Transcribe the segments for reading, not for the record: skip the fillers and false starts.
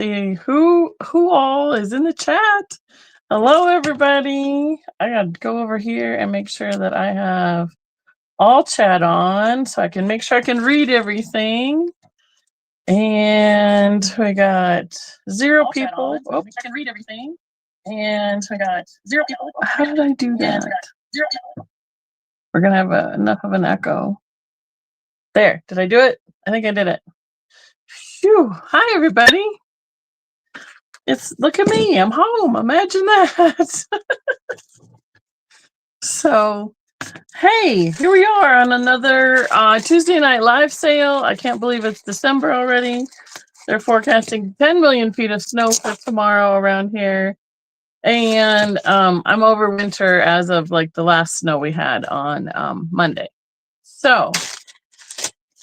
See who all is in the chat. Hello, everybody. I gotta go over here and make sure that I have all chat on so I can make sure I can read everything. And we got zero all people. Oh, I can read everything. And we got zero people. How did I do that? We're gonna have enough of an echo. There. Did I do it? I think I did it. Phew. Hi, everybody. Look at me. I'm home. Imagine that. So, hey, here we are on another Tuesday night live sale. I can't believe it's December already. They're forecasting 10 million feet of snow for tomorrow around here. And I'm over winter as of like the last snow we had on Monday. So,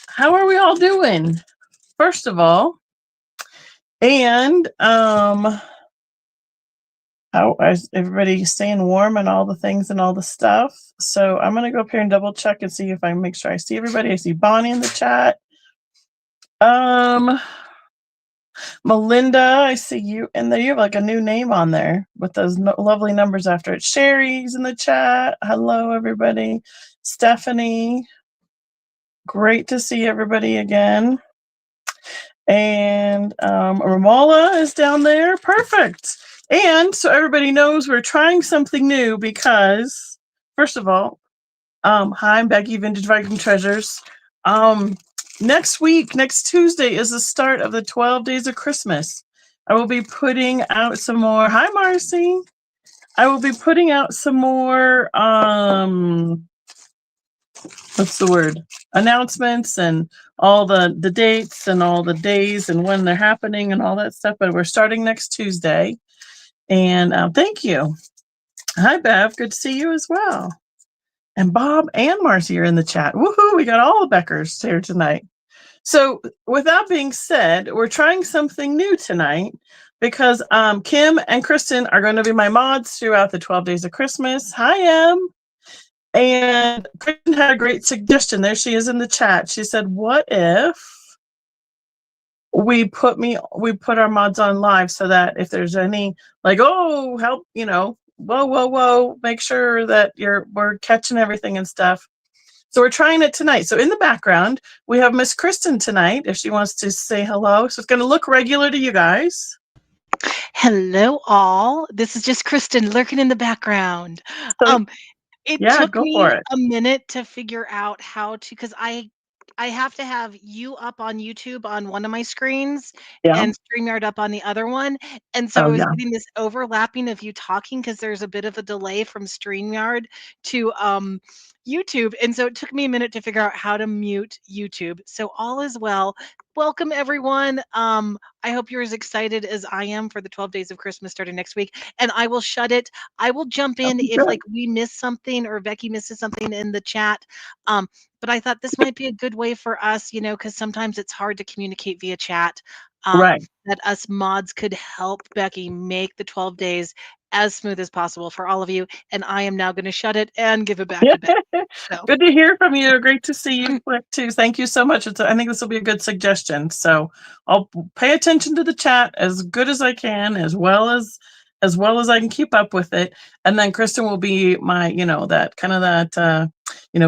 how are we all doing? First of all, and how is everybody staying warm and all the things and all the stuff? So I'm gonna go up here and double check and see if I make sure I see everybody. I see Bonnie in the chat. Melinda, I see you, and there you have like a new name on there with those lovely numbers after it. Sherry's in the chat. Hello, everybody. Stephanie, great to see everybody again. And Ramola is down there. Perfect. And so everybody knows we're trying something new because, first of all, hi, I'm Becky, Vintagevikingtreasures. Next week, next Tuesday, is the start of the 12 Days of Christmas. I will be putting out some more. Hi, Marcy. I will be putting out some more. What's the word? Announcements and all the dates and all the days and when they're happening and all that stuff. But we're starting next Tuesday. And thank you. Hi, Bev. Good to see you as well. And Bob and Marcy are in the chat. Woohoo! We got all the Beckers here tonight. So with that being said, we're trying something new tonight because Kim and Kristen are going to be my mods throughout the 12 Days of Christmas. Hi, Em. And Kristen had a great suggestion. There she is in the chat. She said, what if we put our mods on live so that if there's any like, oh, help, whoa, make sure that we're catching everything and stuff. So we're trying it tonight. So in the background, we have Miss Kristen tonight, if she wants to say hello. So it's going to look regular to you guys. Hello, all. This is just Kristen lurking in the background. It took me a minute to figure out how to, because I have to have you up on YouTube on one of my screens and StreamYard up on the other one. And so I was getting this overlapping of you talking because there's a bit of a delay from StreamYard to YouTube. And so it took me a minute to figure out how to mute YouTube. So all is well. Welcome, everyone. I hope you're as excited as I am for the 12 Days of Christmas starting next week. And I will shut it. I will jump in if like we miss something or Becky misses something in the chat. But I thought this might be a good way for us, because sometimes it's hard to communicate via chat. That us mods could help Becky make the 12 days as smooth as possible for all of you. And I am now going to shut it and give it back to Becky. So. Good to hear from you. Great to see you too. Thank you so much. I think this will be a good suggestion. So I'll pay attention to the chat as good as I can, as well as I can keep up with it. And then Kristen will be my,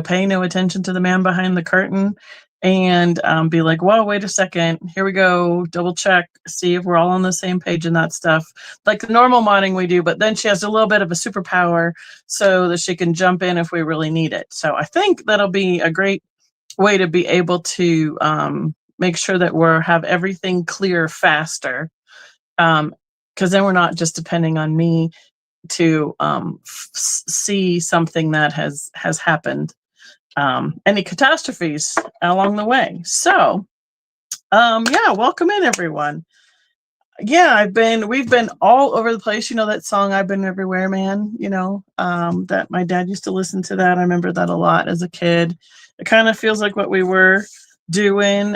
pay no attention to the man behind the curtain and be like, whoa, wait a second. Here we go. Double check, see if we're all on the same page and that stuff. Like the normal modding we do, but then she has a little bit of a superpower so that she can jump in if we really need it. So I think that'll be a great way to be able to make sure that have everything clear faster. Because then we're not just depending on me to see something that has happened. Any catastrophes along the way. So, welcome in, everyone. Yeah, we've been all over the place. You know that song, I've Been Everywhere, Man, that my dad used to listen to that. I remember that a lot as a kid. It kind of feels like what we were doing.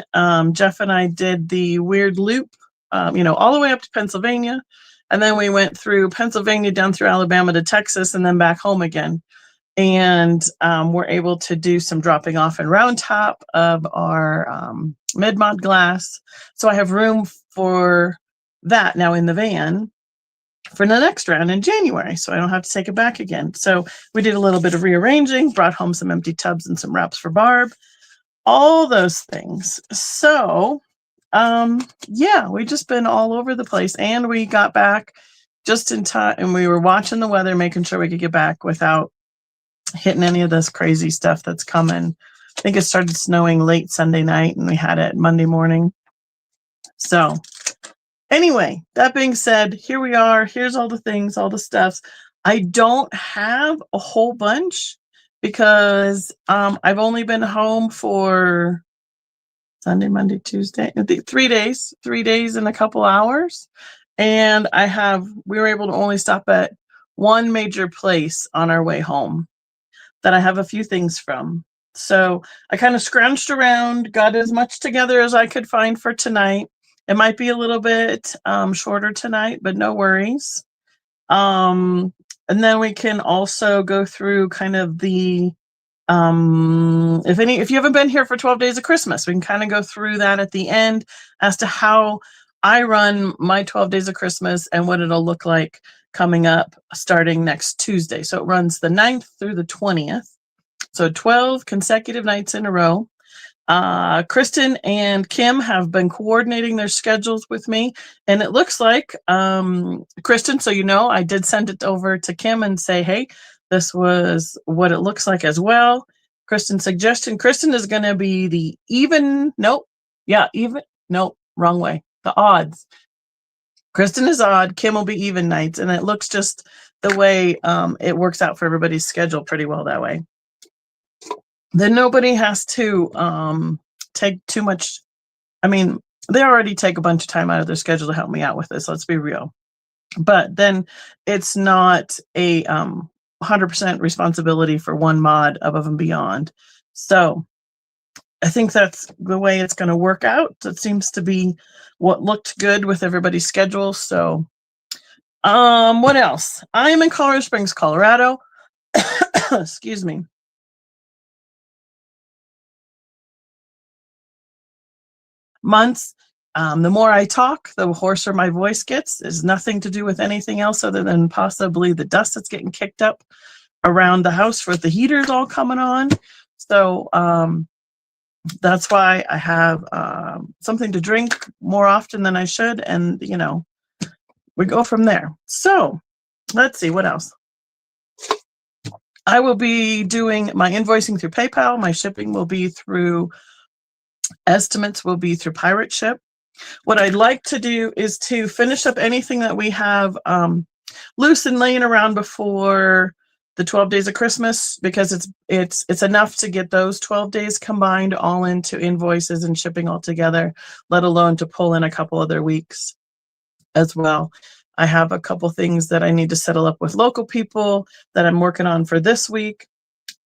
Jeff and I did the weird loop, all the way up to Pennsylvania. And then we went through Pennsylvania down through Alabama to Texas and then back home again. And we're able to do some dropping off and round top of our mid-mod glass. So I have room for that now in the van for the next round in January, so I don't have to take it back again. So we did a little bit of rearranging, brought home some empty tubs and some wraps for Barb, all those things. So yeah, we just been all over the place, and we got back just in time, and we were watching the weather, making sure we could get back without hitting any of this crazy stuff that's coming. I think it started snowing late Sunday night, and we had it Monday morning. So anyway, that being said, here we are. Here's all the things, all the stuff. I don't have a whole bunch because I've only been home for Sunday, Monday, Tuesday, 3 days, 3 days and a couple hours. And we were able to only stop at one major place on our way home that I have a few things from. So I kind of scrounged around, got as much together as I could find for tonight. It might be a little bit shorter tonight, but no worries. And then we can also go through kind of the if you haven't been here for 12 days of Christmas, we can kind of go through that at the end as to how I run my 12 days of Christmas and what it'll look like coming up starting next Tuesday. So it runs the 9th through the 20th. So 12 consecutive nights in a row. Kristen and Kim have been coordinating their schedules with me, and it looks like Kristen, so I did send it over to Kim and say, hey, this was what it looks like as well. Kristen's suggestion. Kristen is going to be the wrong way. The odds. Kristen is odd. Kim will be even nights, and it looks just the way it works out for everybody's schedule pretty well that way. Then nobody has to take too much. I mean, they already take a bunch of time out of their schedule to help me out with this. Let's be real. But then it's not a 100% responsibility for one mod above and beyond. So I think that's the way it's going to work out. That seems to be what looked good with everybody's schedule. So what else? I am in Colorado Springs, Colorado. Excuse me. Months. The more I talk, the hoarser my voice gets. It's nothing to do with anything else other than possibly the dust that's getting kicked up around the house with the heaters all coming on. So that's why I have something to drink more often than I should. And, we go from there. So let's see, what else? I will be doing my invoicing through PayPal. My shipping will be through estimates will be through Pirate Ship. What I'd like to do is to finish up anything that we have loose and laying around before the 12 days of Christmas, because it's enough to get those 12 days combined all into invoices and shipping all together, let alone to pull in a couple other weeks as well. I have a couple things that I need to settle up with local people that I'm working on for this week.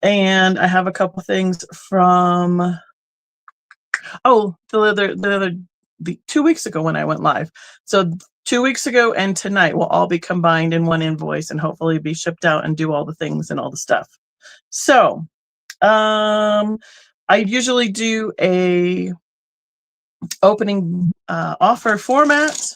And I have a couple things from, the 2 weeks ago when I went live. So 2 weeks ago and tonight will all be combined in one invoice and hopefully be shipped out and do all the things and all the stuff. So I usually do a opening offer format.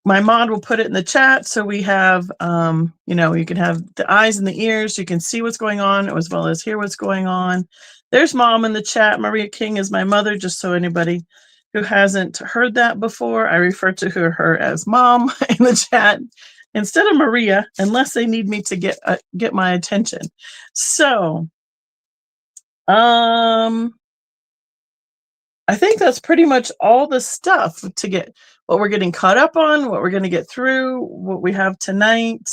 My mod will put it in the chat. So we have, you can have the eyes and the ears. You can see what's going on as well as hear what's going on. There's Mom in the chat. Maria King is my mother, just so anybody who hasn't heard that before, I refer to her as Mom in the chat instead of Maria, unless they need me to get my attention. So, I think that's pretty much all the stuff to get what we're getting caught up on, what we're going to get through, what we have tonight.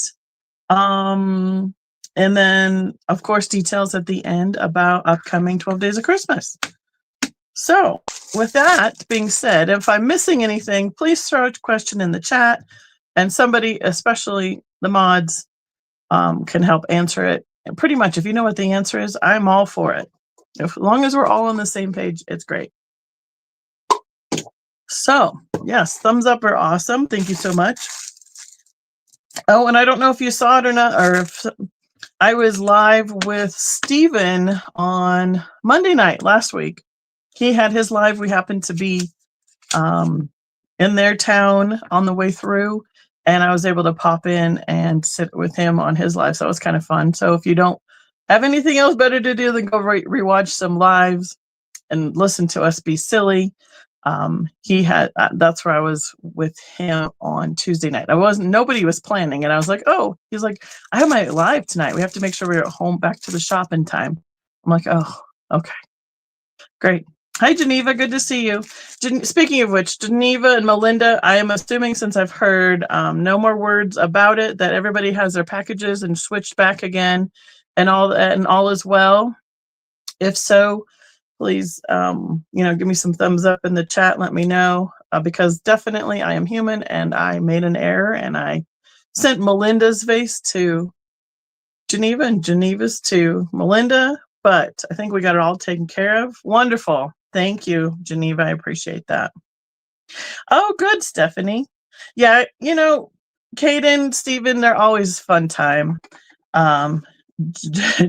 And then, of course, details at the end about upcoming 12 Days of Christmas. So with that being said, if I'm missing anything, please throw a question in the chat and somebody, especially the mods, can help answer it. And pretty much, if you know what the answer is, I'm all for it. As long as we're all on the same page, it's great. So yes, thumbs up are awesome. Thank you so much. Oh, and I don't know if you saw it or not, or if I was live with Steven on Monday night last week. He had his live. We happened to be in their town on the way through, and I was able to pop in and sit with him on his live. So it was kind of fun. So if you don't have anything else better to do than go rewatch some lives and listen to us be silly, he had that's where I was with him on Tuesday night. Nobody was planning, and I was like, oh, he's like, I have my live tonight. We have to make sure we're at home back to the shop in time. I'm like, oh, okay, great. Hi, Geneva. Good to see you. Speaking of which, Geneva and Melinda, I am assuming, since I've heard no more words about it, that everybody has their packages and switched back again, and all is well. If so, please, give me some thumbs up in the chat. Let me know, because definitely I am human and I made an error, and I sent Melinda's vase to Geneva and Geneva's to Melinda, but I think we got it all taken care of. Wonderful. Thank you, Geneva. I appreciate that. Oh, good, Stephanie. Yeah, Kaden, Stephen, they're always fun time.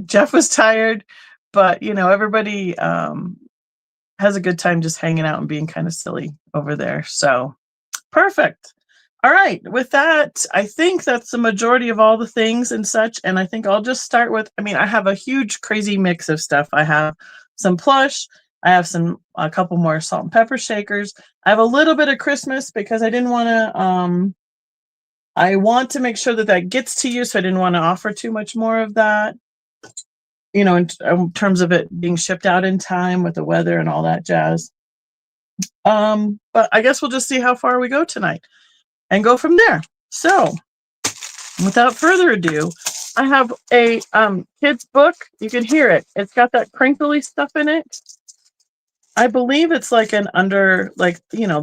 Jeff was tired, but everybody has a good time just hanging out and being kind of silly over there. So perfect. All right. With that, I think that's the majority of all the things and such. And I think I'll just start with, I have a huge, crazy mix of stuff. I have some plush. I have a couple more salt and pepper shakers. I have a little bit of Christmas because I didn't want to, I want to make sure that gets to you. So I didn't want to offer too much more of that, in terms of it being shipped out in time with the weather and all that jazz. But I guess we'll just see how far we go tonight and go from there. So without further ado, I have a kid's book. You can hear it. It's got that crinkly stuff in it. I believe it's like the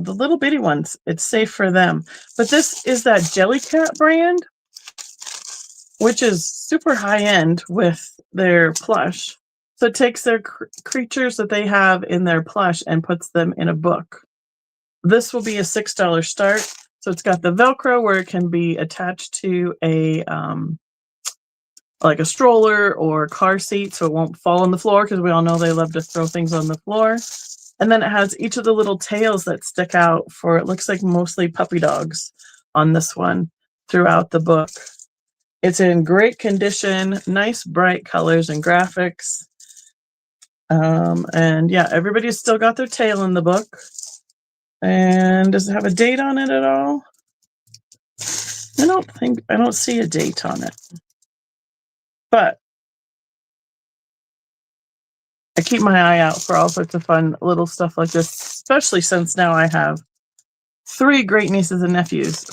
little bitty ones. It's safe for them. But this is that Jellycat brand, which is super high end with their plush. So it takes their creatures that they have in their plush and puts them in a book. This will be a $6 start. So it's got the Velcro where it can be attached to a like a stroller or car seat, so it won't fall on the floor, because we all know they love to throw things on the floor. And then it has each of the little tails that stick out for, it looks like mostly puppy dogs on this one throughout the book. It's in great condition, nice bright colors and graphics. And yeah, everybody's still got their tail in the book. And does it have a date on it at all? I don't see a date on it. But I keep my eye out for all sorts of fun little stuff like this, especially since now I have 3 great nieces and nephews.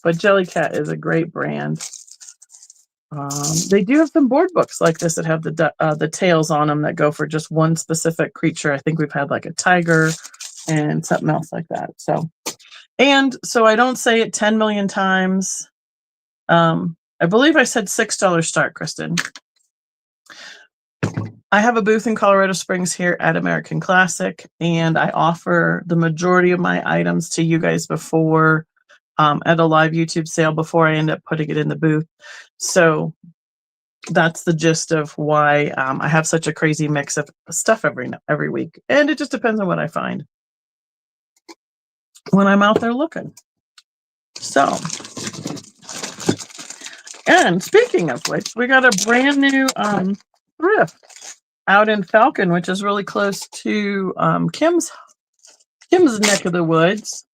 But Jellycat is a great brand. They do have some board books like this that have the tails on them that go for just one specific creature. I think we've had like a tiger and something else like that. So I don't say it 10 million times. I believe I said $6 start, Kristen. I have a booth in Colorado Springs here at American Classic, and I offer the majority of my items to you guys before at a live YouTube sale before I end up putting it in the booth. So that's the gist of why I have such a crazy mix of stuff every week. And it just depends on what I find when I'm out there looking. So, and speaking of which, we got a brand new thrift out in Falcon, which is really close to Kim's neck of the woods.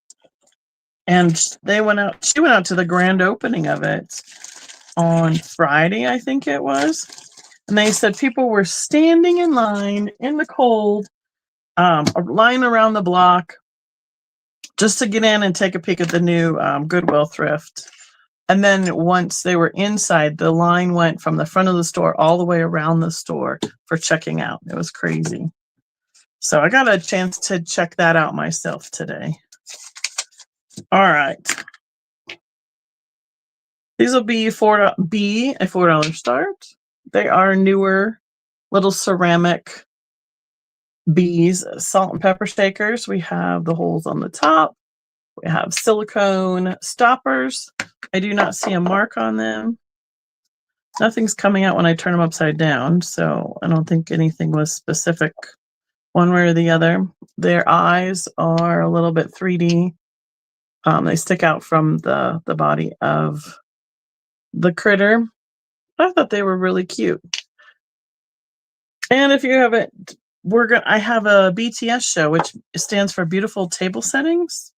And she went out to the grand opening of it on Friday, I think it was. And they said people were standing in line in the cold, a line around the block, just to get in and take a peek at the new Goodwill thrift. And then once they were inside, the line went from the front of the store all the way around the store for checking out. It was crazy. So I got a chance to check that out myself today. All right. These will be a $4 start. They are newer little ceramic bees, salt and pepper shakers. We have the holes on the top. We have silicone stoppers. I do not see a mark on them. Nothing's coming out when I turn them upside down, so I don't think anything was specific one way or the other. Their eyes are a little bit 3D. They stick out from the body of the critter. I thought they were really cute. And if you haven't, I have a BTS show, which stands for Beautiful Table Settings,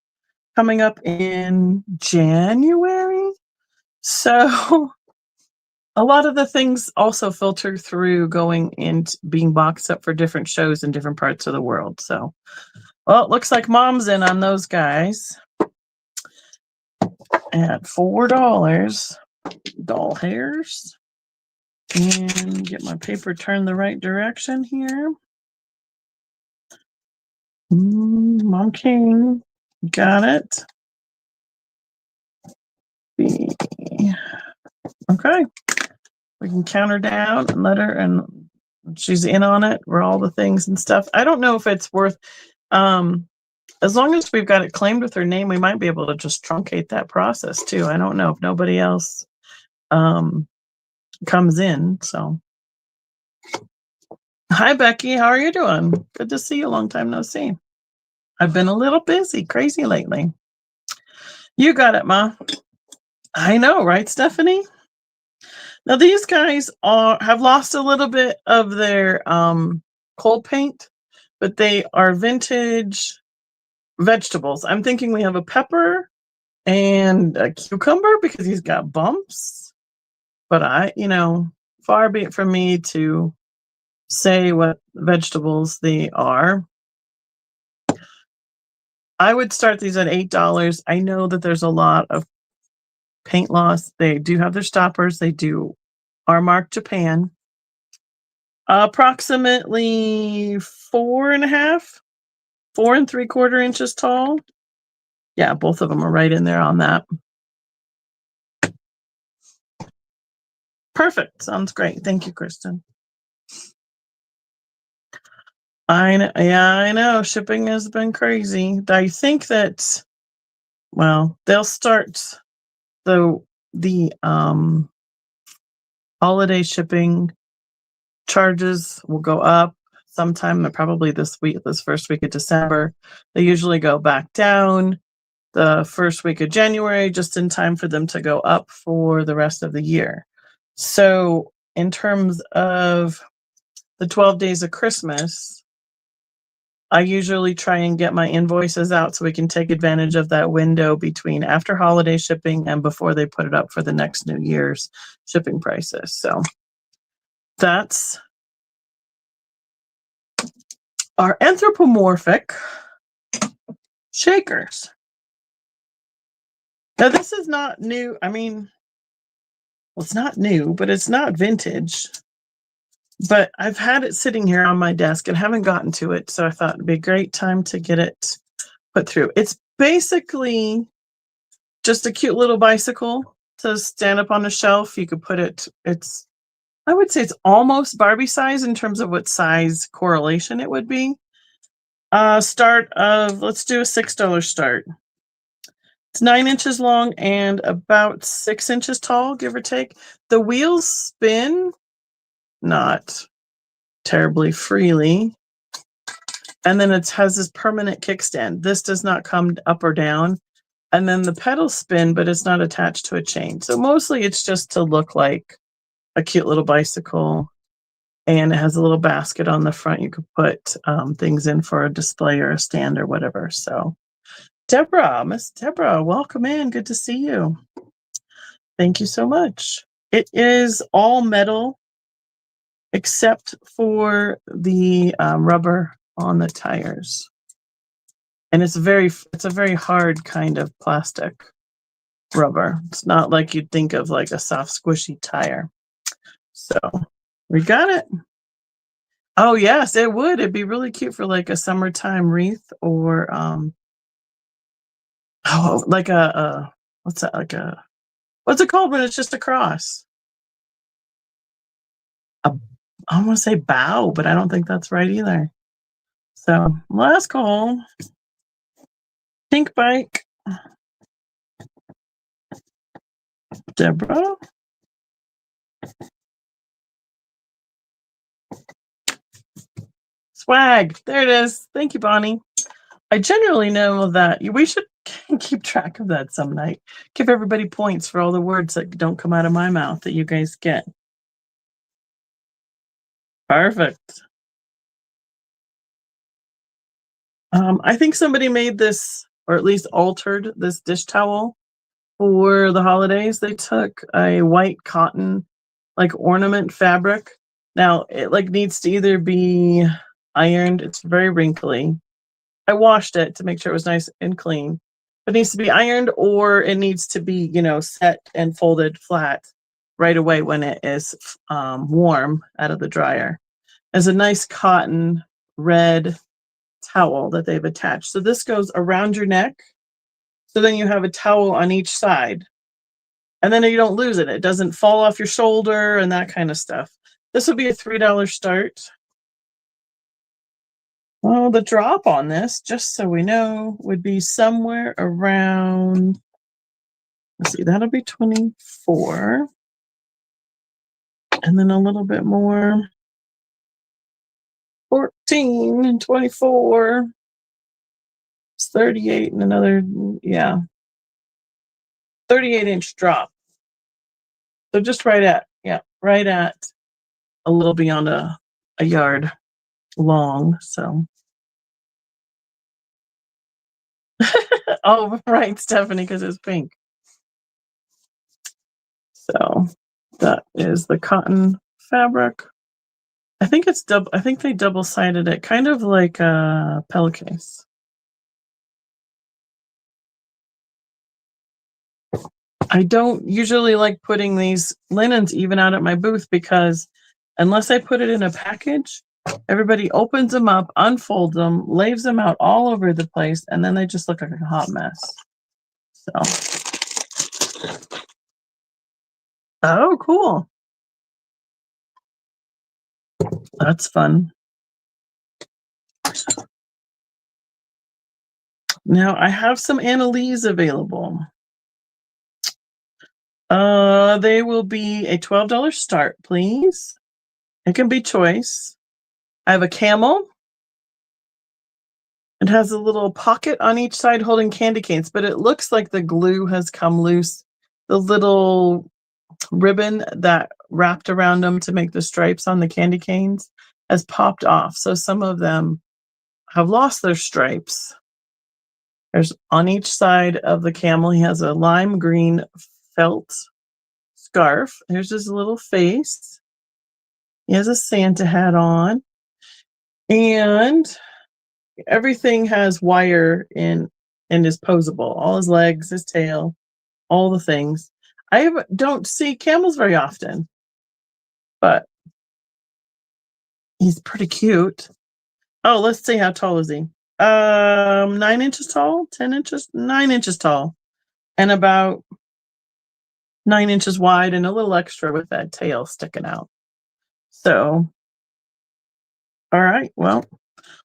coming up in January. So a lot of the things also filter through going and being boxed up for different shows in different parts of the world. So, well, it looks like Mom's in on those guys at $4. Doll hairs. And get my paper turned the right direction here. Mom King. Got it. B. Okay. We can count her down and let her, and she's in on it for all the things and stuff. I don't know if it's worth, as long as we've got it claimed with her name, we might be able to just truncate that process too. I don't know if nobody else comes in. So, hi, Becky. How are you doing? Good to see you. Long time no see. I've been a little busy, crazy lately. You got it, Ma. I know, right, Stephanie? Now these guys have lost a little bit of their cold paint, but they are vintage vegetables. I'm thinking we have a pepper and a cucumber because he's got bumps. But far be it from me to say what vegetables they are. I would start these at $8. I know that there's a lot of paint loss. They do have their stoppers. They are marked Japan. Approximately 4.5, 4 3/4 inches tall. Yeah, both of them are right in there on that. Perfect. Sounds great. Thank you, Kristen. I know. Shipping has been crazy. I think that, well, they'll start the holiday shipping charges will go up sometime, probably this first week of December. They usually go back down the first week of January, just in time for them to go up for the rest of the year. So in terms of the 12 days of Christmas, I usually try and get my invoices out so we can take advantage of that window between after holiday shipping and before they put it up for the next New Year's shipping prices. So that's our anthropomorphic shakers. Now this is not new. I mean, well, it's not new, but it's not vintage. But I've had it sitting here on my desk and haven't gotten to it, so I thought it'd be a great time to get it put through. It's basically just a cute little bicycle to stand up on a shelf. You could put it, I would say it's almost Barbie size in terms of what size correlation it would be. Let's do a $6 start. It's 9 inches long and about 6 inches tall, give or take. The wheels spin not terribly freely. And then it has this permanent kickstand. This does not come up or down. And then the pedals spin, but it's not attached to a chain. So mostly it's just to look like a cute little bicycle. And it has a little basket on the front. You could put things in for a display or a stand or whatever. So Miss Deborah, welcome in. Good to see you. Thank you so much. It is all metal except for the rubber on the tires. And it's a very hard kind of plastic rubber. It's not like you'd think of like a soft, squishy tire. So we got it. Oh yes, it would. It'd be really cute for like a summertime wreath or like a what's that, like what's it called when it's just a cross? I want to say bow, but I don't think that's right either. So last call. Pink bike. Deborah. Swag. There it is. Thank you, Bonnie. I generally know that we should keep track of that some night. Give everybody points for all the words that don't come out of my mouth that you guys get. Perfect. I think somebody made this, or at least altered this dish towel for the holidays. They took a white cotton, like ornament fabric. Now it like needs to either be ironed. It's very wrinkly. I washed it to make sure it was nice and clean. It needs to be ironed, or it needs to be, set and folded flat right away when it is warm out of the dryer. There's a nice cotton red towel that they've attached. So this goes around your neck. So then you have a towel on each side. And then you don't lose it. It doesn't fall off your shoulder and that kind of stuff. This would be a $3 start. Well, the drop on this, just so we know, would be somewhere around, let's see, that'll be 24. And then a little bit more, 14 and 24. It's 38 and another, 38-inch drop. So just right at a little beyond a yard long. So, oh, right, Stephanie, because it's pink. So that is the cotton fabric. I think it's double. I think they double-sided it, kind of like a pillowcase. I don't usually like putting these linens even out at my booth because unless I put it in a package, everybody opens them up, unfolds them, lays them out all over the place, and then they just look like a hot mess. So, oh, cool. That's fun. Now I have some Annalise available. They will be a $12 start, please. It can be choice. I have a camel. It has a little pocket on each side holding candy canes, but it looks like the glue has come loose. The little ribbon that wrapped around them to make the stripes on the candy canes has popped off. So some of them have lost their stripes. There's on each side of the camel, he has a lime green felt scarf. Here's his little face. He has a Santa hat on. And everything has wire in and is posable. All his legs, his tail, all the things. I don't see camels very often, but he's pretty cute. Oh, let's see, how tall is he? 9 inches tall, 10 inches, 9 inches tall, and about 9 inches wide, and a little extra with that tail sticking out. So, all right, well,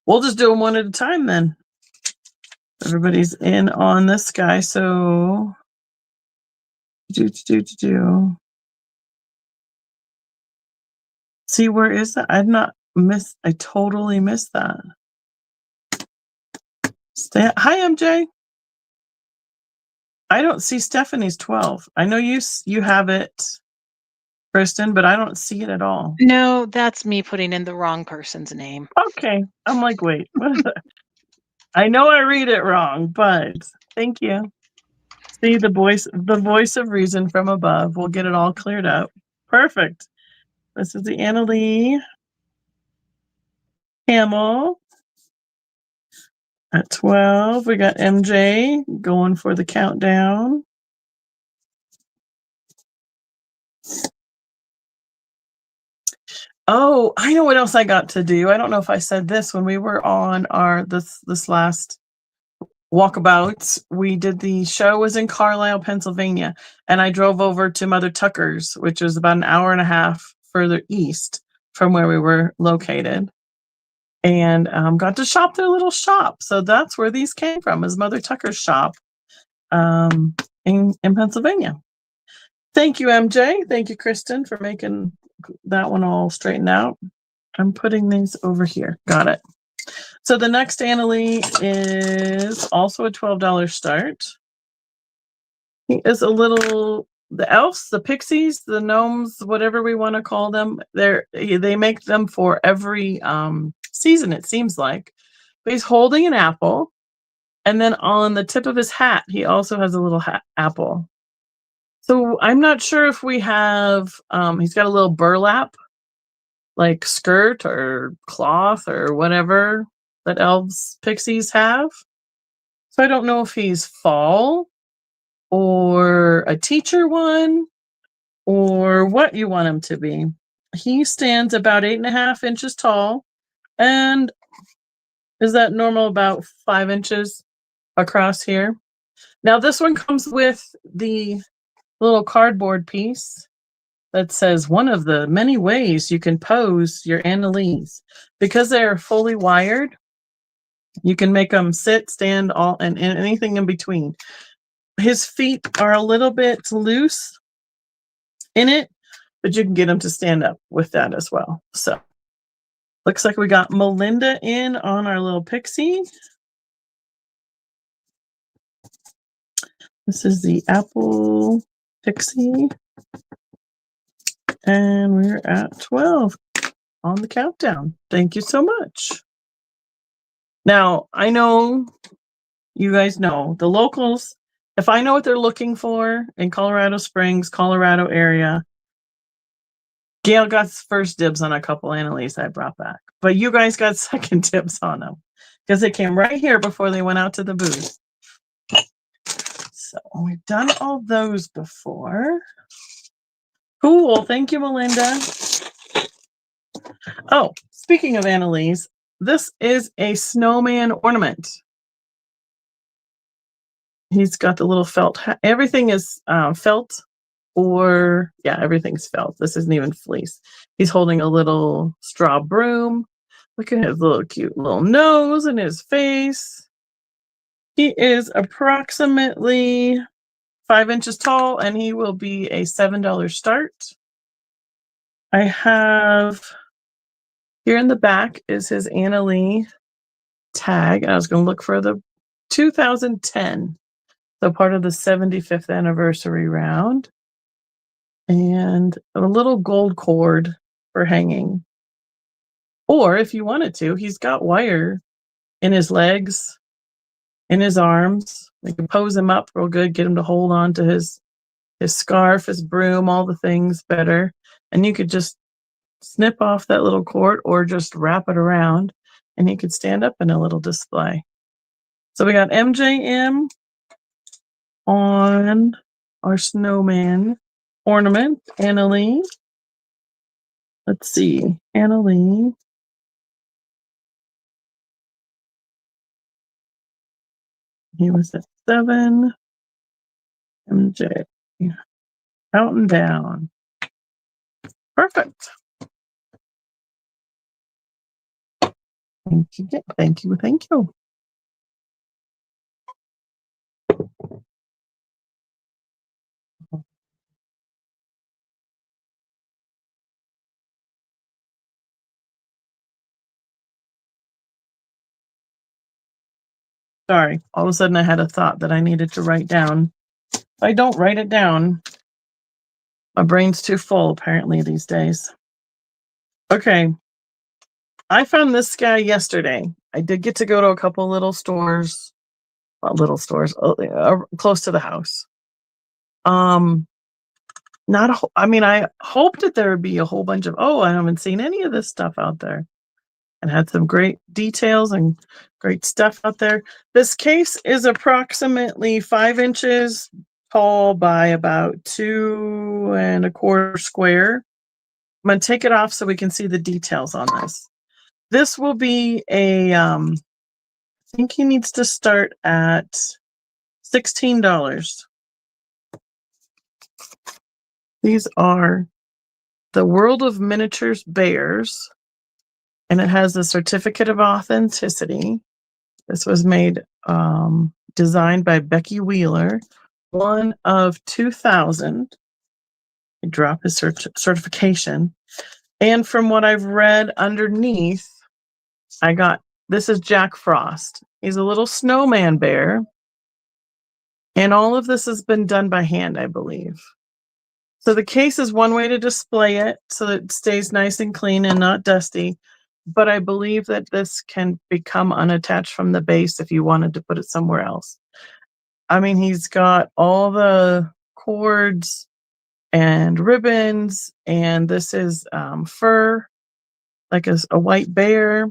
we'll just do them one at a time then. Everybody's in on this guy, so see, where is that? I totally missed that. Hi, MJ. I don't see Stephanie's 12. I know you have it, Kristen, but I don't see it at all. No, that's me putting in the wrong person's name. Okay. I'm like, wait, what is that? I know I read it wrong, but thank you. See, the voice of reason from above. We'll get it all cleared up. Perfect. This is the Annalie Camel. At 12, we got MJ going for the countdown. Oh, I know what else I got to do. I don't know if I said this when we were on this last walkabout. We did the show was in Carlisle, Pennsylvania, and I drove over to Mother Tucker's, which is about an hour and a half further east from where we were located, and got to shop their little shop. So that's where these came from, is Mother Tucker's shop in Pennsylvania. Thank you, MJ. Thank you, Kristen, for making that one all straightened out. I'm putting these over here. Got it. So the next Annalie is also a $12 start. He is a little, the elves, the pixies, the gnomes, whatever we want to call them. They make them for every season, it seems like. But he's holding an apple, and then on the tip of his hat, he also has a little apple. So I'm not sure if we have. He's got a little burlap, like skirt or cloth or whatever that elves, pixies have. So I don't know if he's fall or a teacher one or what you want him to be. He stands about 8.5 inches tall, and is that normal, about 5 inches across here? Now this one comes with the little cardboard piece that says one of the many ways you can pose your Annalise. Because they're fully wired, you can make them sit, stand, all, and anything in between. His feet are a little bit loose in it, but you can get him to stand up with that as well. So looks like we got Melinda in on our little pixie. This is the apple pixie. And we're at 12 on the countdown. Thank you so much. Now, I know you guys know the locals. If I know what they're looking for in Colorado Springs, Colorado area, Gail got first dibs on a couple Annalise I brought back. But you guys got second dibs on them because they came right here before they went out to the booth. So we've done all those before. Cool. Thank you, Melinda. Oh, speaking of Annalise, this is a snowman ornament. He's got the little felt hat. Everything is felt, or yeah, everything's felt. This isn't even fleece. He's holding a little straw broom. Look at his little cute little nose and his face. He is approximately 5 inches tall, and he will be a $7 start. I have here in the back is his Annalise tag. I was going to look for the 2010. So part of the 75th anniversary round. And a little gold cord for hanging. Or if you wanted to, he's got wire in his legs, in his arms. You can pose him up real good, get him to hold on to his scarf, his broom, all the things better. And you could just snip off that little cord or just wrap it around, and he could stand up in a little display. So we got MJM on our snowman ornament. Annalise. Let's see. Annalise. He was at 7. MJ. Counting down. Perfect. Thank you. Thank you. Thank you. Sorry, all of a sudden I had a thought that I needed to write down. If I don't write it down, my brain's too full apparently these days. Okay. I found this guy yesterday. I did get to go to a couple little stores, close to the house. I hoped that there would be a whole bunch of, I haven't seen any of this stuff out there. And had some great details and great stuff out there. This case is approximately 5 inches tall by about 2.25 square. I'm going to take it off so we can see the details on this. This will be I think he needs to start at $16. These are the World of Miniatures Bears. And it has a certificate of authenticity. This was made, designed by Becky Wheeler, one of 2,000. I drop his certification. And from what I've read underneath, I got This is Jack Frost. He's a little snowman bear. And all of this has been done by hand, I believe. So the case is one way to display it so that it stays nice and clean and not dusty. But I believe that this can become unattached from the base if you wanted to put it somewhere else. I mean, he's got all the cords and ribbons, and this is fur, like a white bear.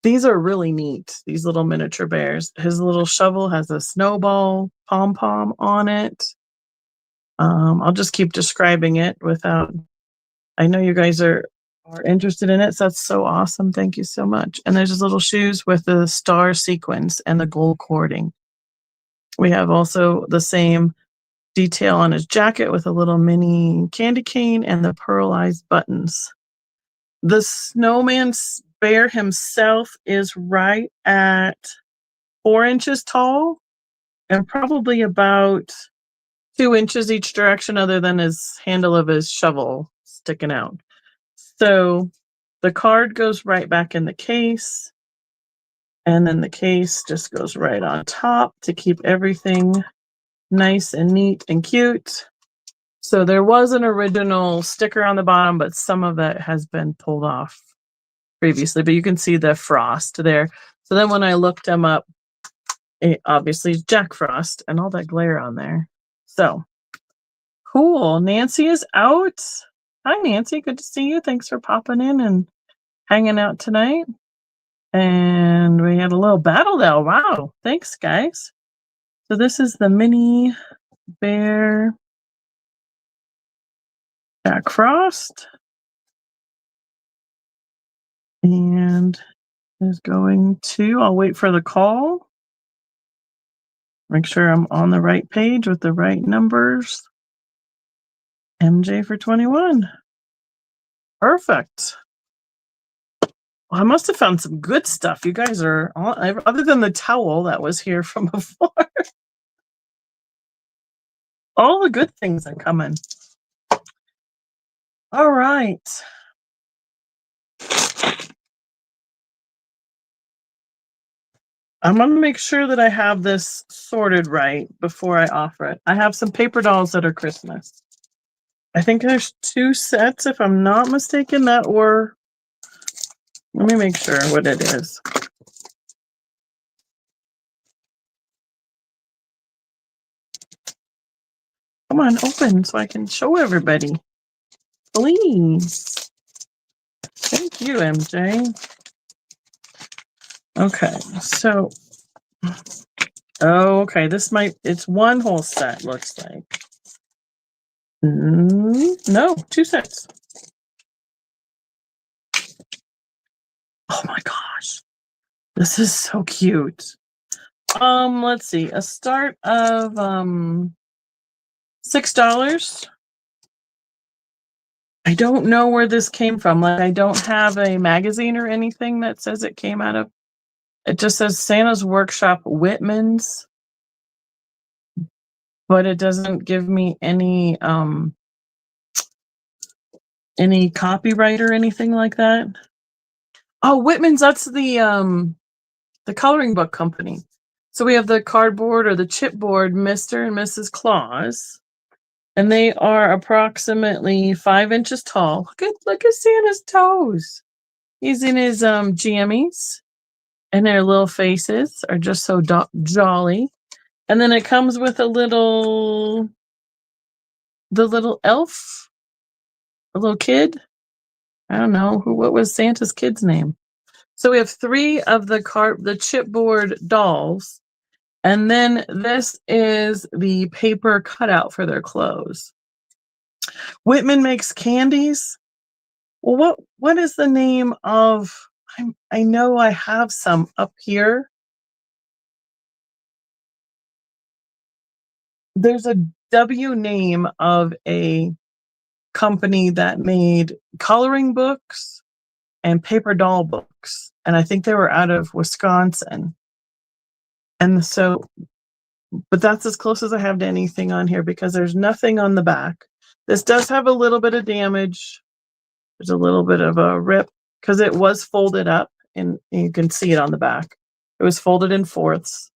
These are really neat, these little miniature bears. His little shovel has a snowball pom-pom on it. I'll just keep describing it without, I know you guys are interested in it, so that's so awesome. Thank you so much. And there's his little shoes with the star sequins and the gold cording. We have also the same detail on his jacket with a little mini candy cane and the pearlized buttons. The snowman bear himself is right at 4 inches tall and probably about 2 inches each direction other than his handle of his shovel sticking out. So the card goes right back in the case, and then the case just goes right on top to keep everything nice and neat and cute. So there was an original sticker on the bottom, but some of it has been pulled off previously, but you can see the frost there. So then when I looked him up, it obviously is Jack Frost and all that glare on there. So cool. Nancy is out. Hi, Nancy. Good to see you. Thanks for popping in and hanging out tonight. And we had a little battle though. Wow. Thanks, guys. So this is the mini bear Jack Frost. And is going to, I'll wait for the call. Make sure I'm on the right page with the right numbers. MJ for 21. Perfect. Well, I must have found some good stuff. You guys are, other than the towel that was here from before. All the good things are coming. All right. I'm going to make sure that I have this sorted right before I offer it. I have some paper dolls that are Christmas. I think there's 2 sets, if I'm not mistaken, that were, let me make sure what it is. Come on, open so I can show everybody. Please. Thank you, MJ. Okay, so, okay, this might, it's one whole set, looks like. No, 2 sets. Oh my gosh. This is so cute. Let's see, a start of $6. I don't know where this came from. Like, I don't have a magazine or anything that says it came out of. It just says Santa's Workshop Whitman's, but it doesn't give me any copyright or anything like that. Oh, Whitman's, that's the coloring book company. So we have the cardboard or the chipboard Mr. and Mrs. Claus, and they are approximately 5 inches tall. Look at Santa's toes. He's in his jammies, and their little faces are just so jolly. And then it comes with the little elf, a little kid. I don't know what was Santa's kid's name. So we have 3 of the chipboard dolls, and then this is the paper cutout for their clothes. Whitman makes candies. Well, what is the name of? I know I have some up here. There's a W name of a company that made coloring books and paper doll books, and I think they were out of Wisconsin. And so, but that's as close as I have to anything on here because there's nothing on the back. This does have a little bit of damage. There's a little bit of a rip because it was folded up in, you can see it on the back. It was folded in fourths,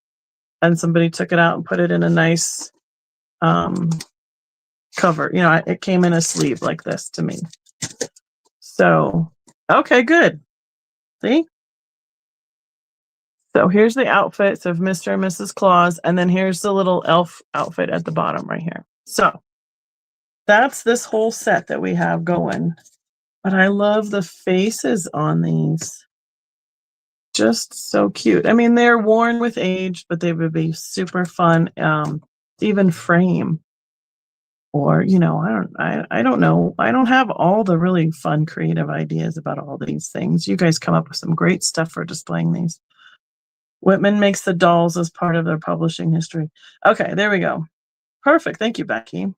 and somebody took it out and put it in a nice cover. You know, it came in a sleeve like this to me. So, okay, good. See? So here's the outfits of Mr. and Mrs. Claus, and then here's the little elf outfit at the bottom right here. So that's this whole set that we have going. But I love the faces on these. Just so cute. I mean, they're worn with age, but they would be super fun. Even frame, or you know, I don't know. I don't have all the really fun, creative ideas about all these things. You guys come up with some great stuff for displaying these. Whitman makes the dolls as part of their publishing history. Okay, there we go. Perfect. Thank you, Becky.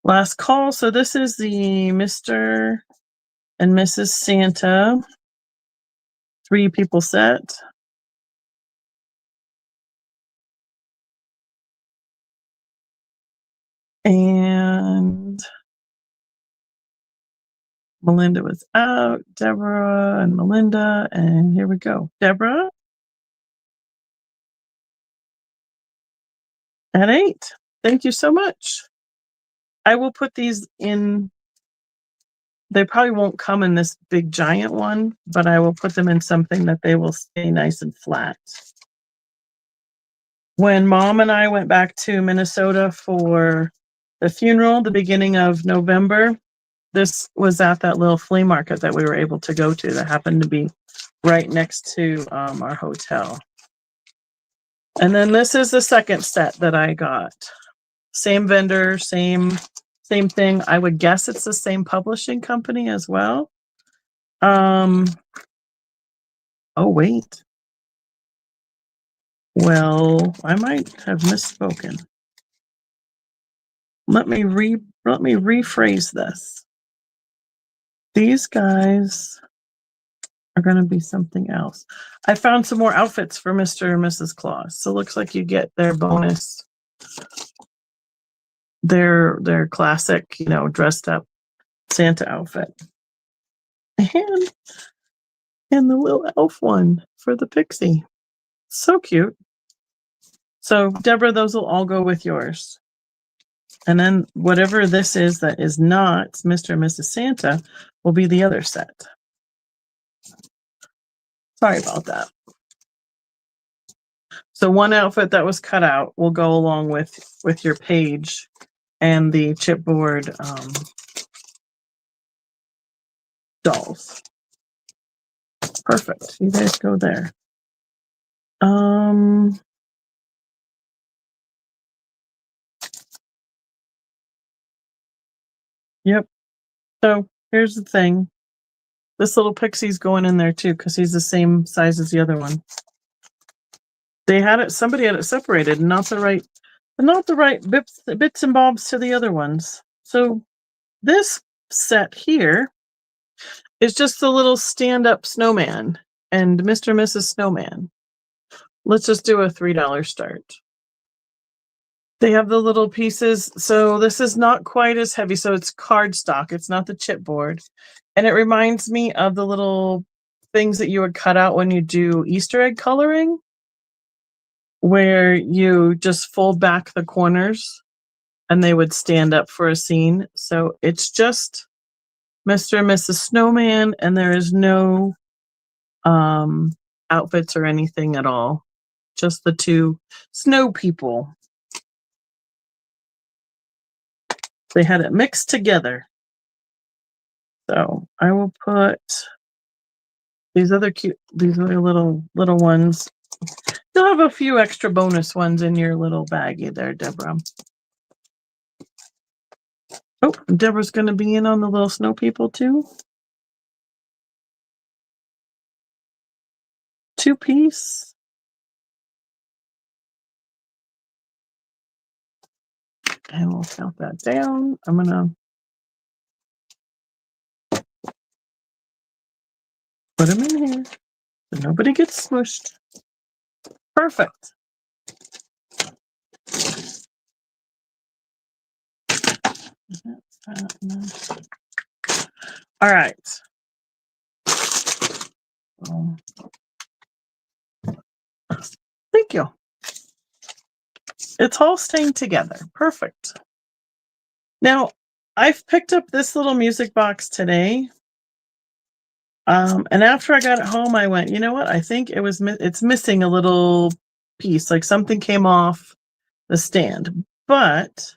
Last call. So this is the Mr. and Mrs. Santa 3 people set. And Melinda was out, Deborah and Melinda, and here we go. Deborah at 8. Thank you so much. I will put these in. They probably won't come in this big giant one, but I will put them in something that they will stay nice and flat. When Mom and I went back to Minnesota for the funeral, the beginning of November, this was at that little flea market that we were able to go to that happened to be right next to our hotel. And then this is the second set that I got. Same vendor, same thing. I would guess it's the same publishing company as well. Oh, wait. Well, I might have misspoken. Let me rephrase this. These guys are going to be something else. I found some more outfits for Mr. and Mrs. Claus. So it looks like you get their bonus, their classic, you know, dressed up Santa outfit. And the little elf one for the pixie. So cute. So Deborah, those will all go with yours. And then whatever this is that is not Mr. and Mrs. Santa will be the other set. Sorry about that. So one outfit that was cut out will go along with your page and the chipboard dolls. Perfect. You guys go there. Yep. So here's the thing. This little pixie's going in there too, because he's the same size as the other one. They had it, somebody had it separated, not the right bits and bobs to the other ones. So this set here is just the little stand-up snowman and Mr. and Mrs. Snowman. Let's just do a $3 start. They have the little pieces. So this is not quite as heavy. So it's cardstock. It's not the chipboard. And it reminds me of the little things that you would cut out when you do Easter egg coloring, where you just fold back the corners and they would stand up for a scene. So it's just Mr. and Mrs. Snowman, and there is no outfits or anything at all. Just the 2 snow people. They had it mixed together. So I will put these other little ones. You'll have a few extra bonus ones in your little baggie there, Deborah. Oh, Deborah's going to be in on the little snow people too. 2-piece. And we'll count that down. I'm going to put them in here so nobody gets smushed. Perfect. All right. Thank you. It's all staying together. Perfect. Now, I've picked up this little music box today. And after I got it home, I went, you know what? I think it's missing a little piece, like something came off the stand. But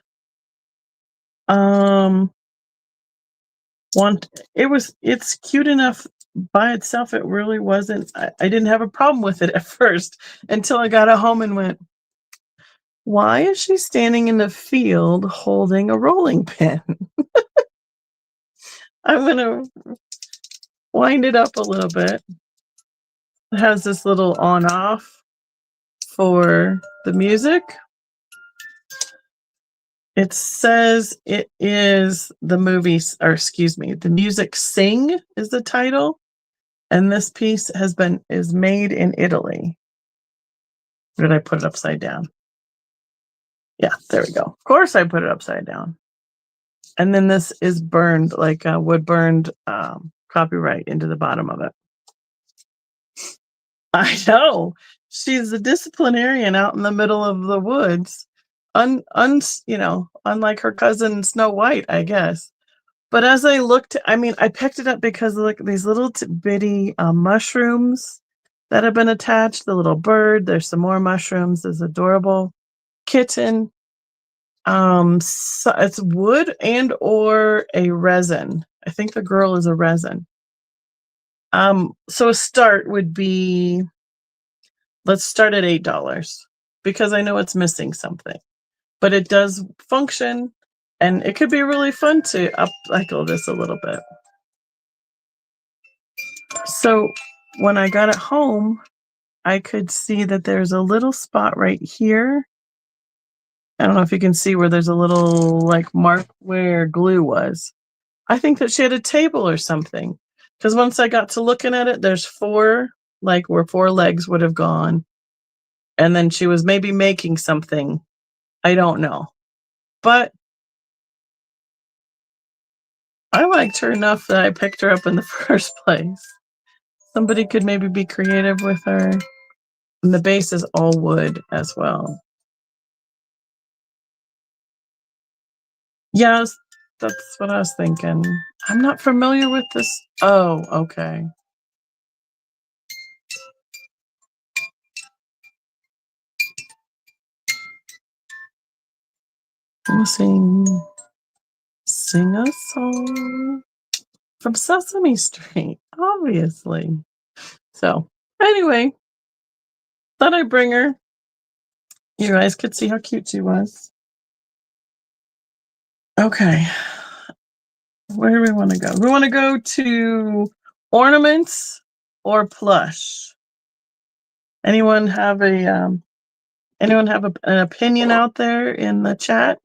it's cute enough by itself. It really wasn't. I didn't have a problem with it at first until I got it home and went, why is she standing in the field holding a rolling pin? I'm gonna wind it up a little bit. It has this little on-off for the music. It says it is the movie, or excuse me, the music Sing is the title. And this piece is made in Italy. Or did I put it upside down? Yeah, there we go. Of course I put it upside down. And then this is burned, like wood burned copyright into the bottom of it. I know. She's a disciplinarian out in the middle of the woods. Unlike her cousin Snow White, I guess. But as I looked, I picked it up because look, these little bitty mushrooms that have been attached, the little bird, there's some more mushrooms, there's adorable kitten. So it's wood and or a resin. I think the girl is a resin. So a start would be, let's start at $8 because I know it's missing something, but it does function and it could be really fun to upcycle this a little bit. So when I got it home, I could see that there's a little spot right here. I don't know if you can see where there's a little like mark where glue was. I think that she had a table or something. Because once I got to looking at it, there's four, like where four legs would have gone. And then she was maybe making something. I don't know. But I liked her enough that I picked her up in the first place. Somebody could maybe be creative with her. And the base is all wood as well. Yes, that's what I was thinking. I'm not familiar with this. Oh, okay. Sing a song from Sesame Street, obviously. So anyway, thought I'd bring her. You guys could see how cute she was. Okay. Where do we want to go? We want to go to ornaments or plush. Anyone have an opinion out there in the chat?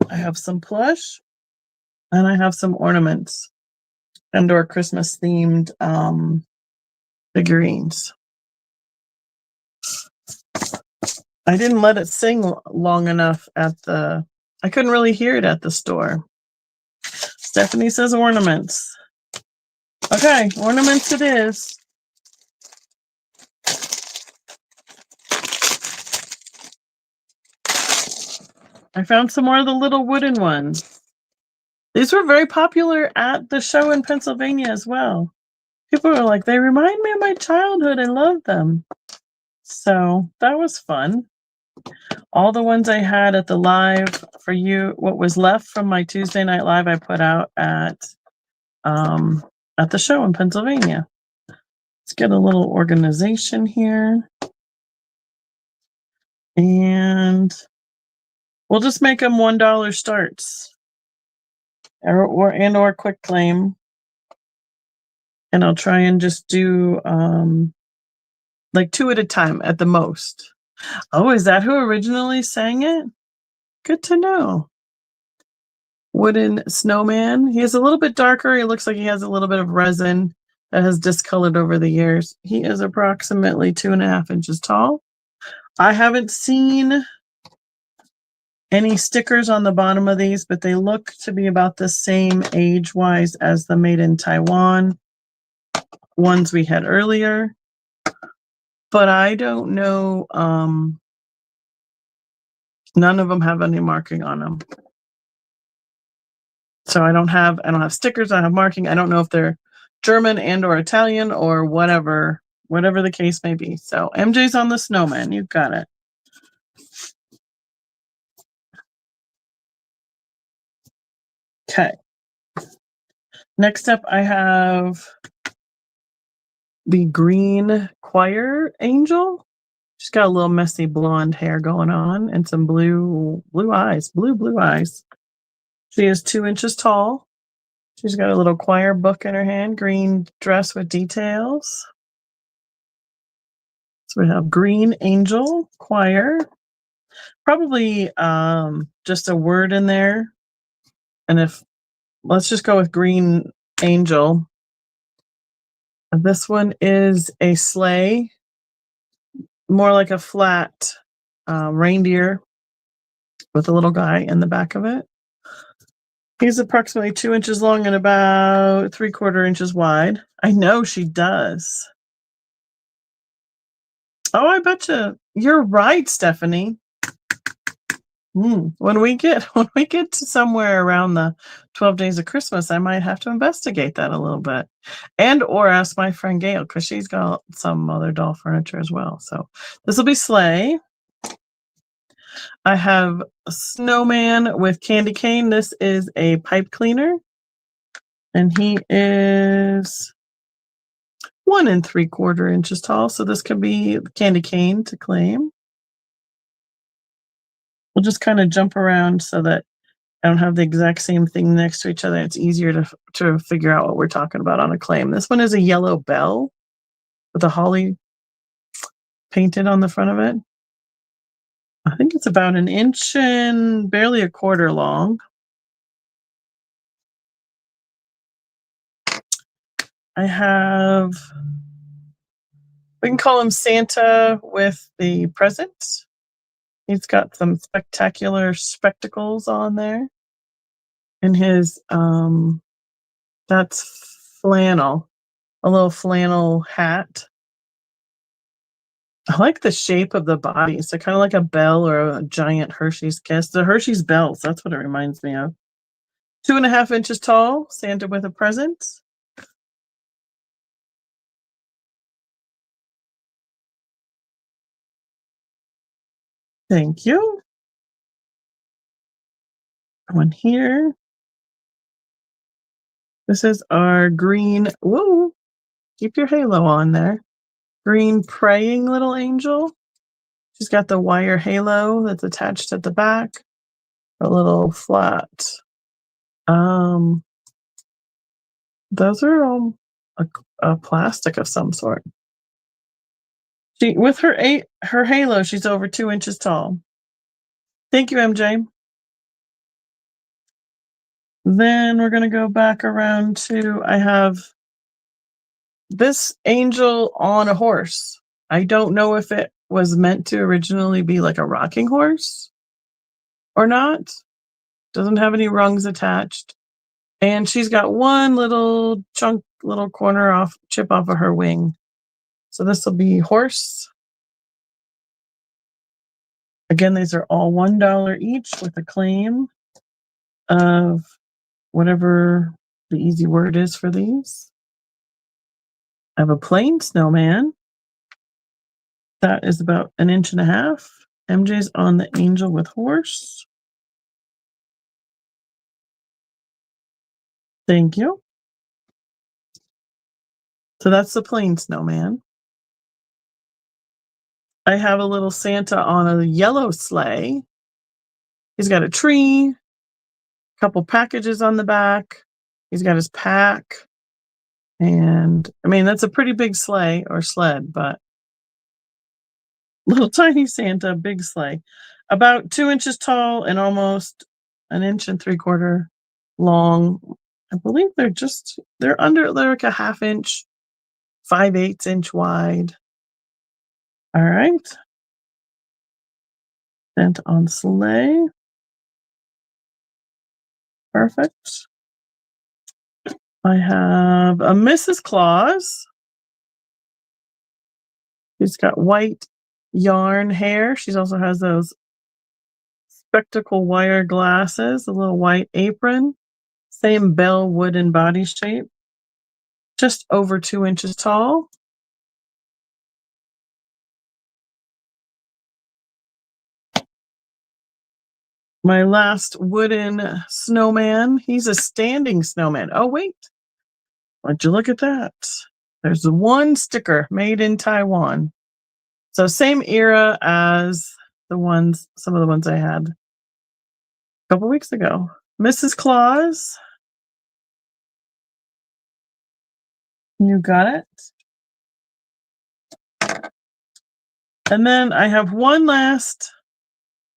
I have some plush and I have some ornaments and or Christmas themed figurines. I didn't let it sing long enough I couldn't really hear it at the store. Stephanie says ornaments. Okay, ornaments it is. I found some more of the little wooden ones. These were very popular at the show in Pennsylvania as well. People were like, they remind me of my childhood. I love them. So that was fun. All the ones I had at the live for you, what was left from my Tuesday night live, I put out at the show in Pennsylvania. Let's get a little organization here. And we'll just make them $1 starts or quick claim. And I'll try and just do like 2 at a time at the most. Oh, is that who originally sang it? Good to know. Wooden snowman. He is a little bit darker. He looks like he has a little bit of resin that has discolored over the years. He is approximately 2.5 inches tall. I haven't seen any stickers on the bottom of these, but they look to be about the same age-wise as the Made in Taiwan. ones we had earlier, but I don't know. None of them have any marking on them. So I don't have stickers. I don't have marking. I don't know if they're German and or Italian or whatever the case may be. So MJ's on the snowman. You've got it. Okay. Next up, I have the green choir angel. She's got a little messy blonde hair going on and some blue eyes. Blue eyes. She is 2 inches tall. She's got a little choir book in her hand, green dress with details. So we have green angel choir. Probably just a word in there. And let's just go with green angel. This one is a sleigh, more like a flat reindeer with a little guy in the back of it. He's approximately 2 inches long and about 3/4 inches wide. I know she does. Oh, I betcha. You're right, Stephanie. When we get to somewhere around the 12 days of Christmas, I might have to investigate that a little bit, and or ask my friend Gail because she's got some other doll furniture as well. So this will be sleigh. I have a snowman with candy cane. This is a pipe cleaner, and he is 1 3/4 inches tall. So this could be candy cane to claim. We'll just kind of jump around so that I don't have the exact same thing next to each other. It's easier to figure out what we're talking about on a claim. This one is a yellow bell with a holly painted on the front of it. I think it's about 1 inch and barely 1/4 long. I have, we can call him Santa with the presents. He's got some spectacular spectacles on there. And his, that's flannel, a little flannel hat. I like the shape of the body. So kind of like a bell or a giant Hershey's Kiss. The Hershey's bells, that's what it reminds me of. 2.5 inches tall, Santa with a present. Thank you. One here. This is our green, whoa, keep your halo on there. Green praying little angel. She's got the wire halo that's attached at the back. A little flat. Those are all a plastic of some sort. She, with her halo, she's over 2 inches tall. Thank you, MJ. Then we're gonna go back around to, I have this angel on a horse. I don't know if it was meant to originally be like a rocking horse or not. Doesn't have any rungs attached. And she's got one little corner chip off of her wing. So this will be horse. Again, these are all $1 each with a claim of whatever the easy word is for these. I have a plain snowman. That is about 1.5 inches. MJ's on the angel with horse. Thank you. So that's the plain snowman. I have a little Santa on a yellow sleigh. He's got a tree, a couple packages on the back. He's got his pack. And I mean, that's a pretty big sleigh or sled, but little tiny Santa, big sleigh. About 2 inches tall and almost 1 3/4 inches long. I believe they're like a 1/2 inch, 5/8 inch wide. All right. Santa on sleigh. Perfect. I have a Mrs. Claus. She's got white yarn hair. She also has those spectacle wire glasses, a little white apron, same bell wooden body shape, just over 2 inches tall. My last wooden snowman, he's a standing snowman. Oh, wait. Would you look at that? There's one sticker made in Taiwan. So same era as some of the ones I had a couple weeks ago. Mrs. Claus. You got it. And then I have one last,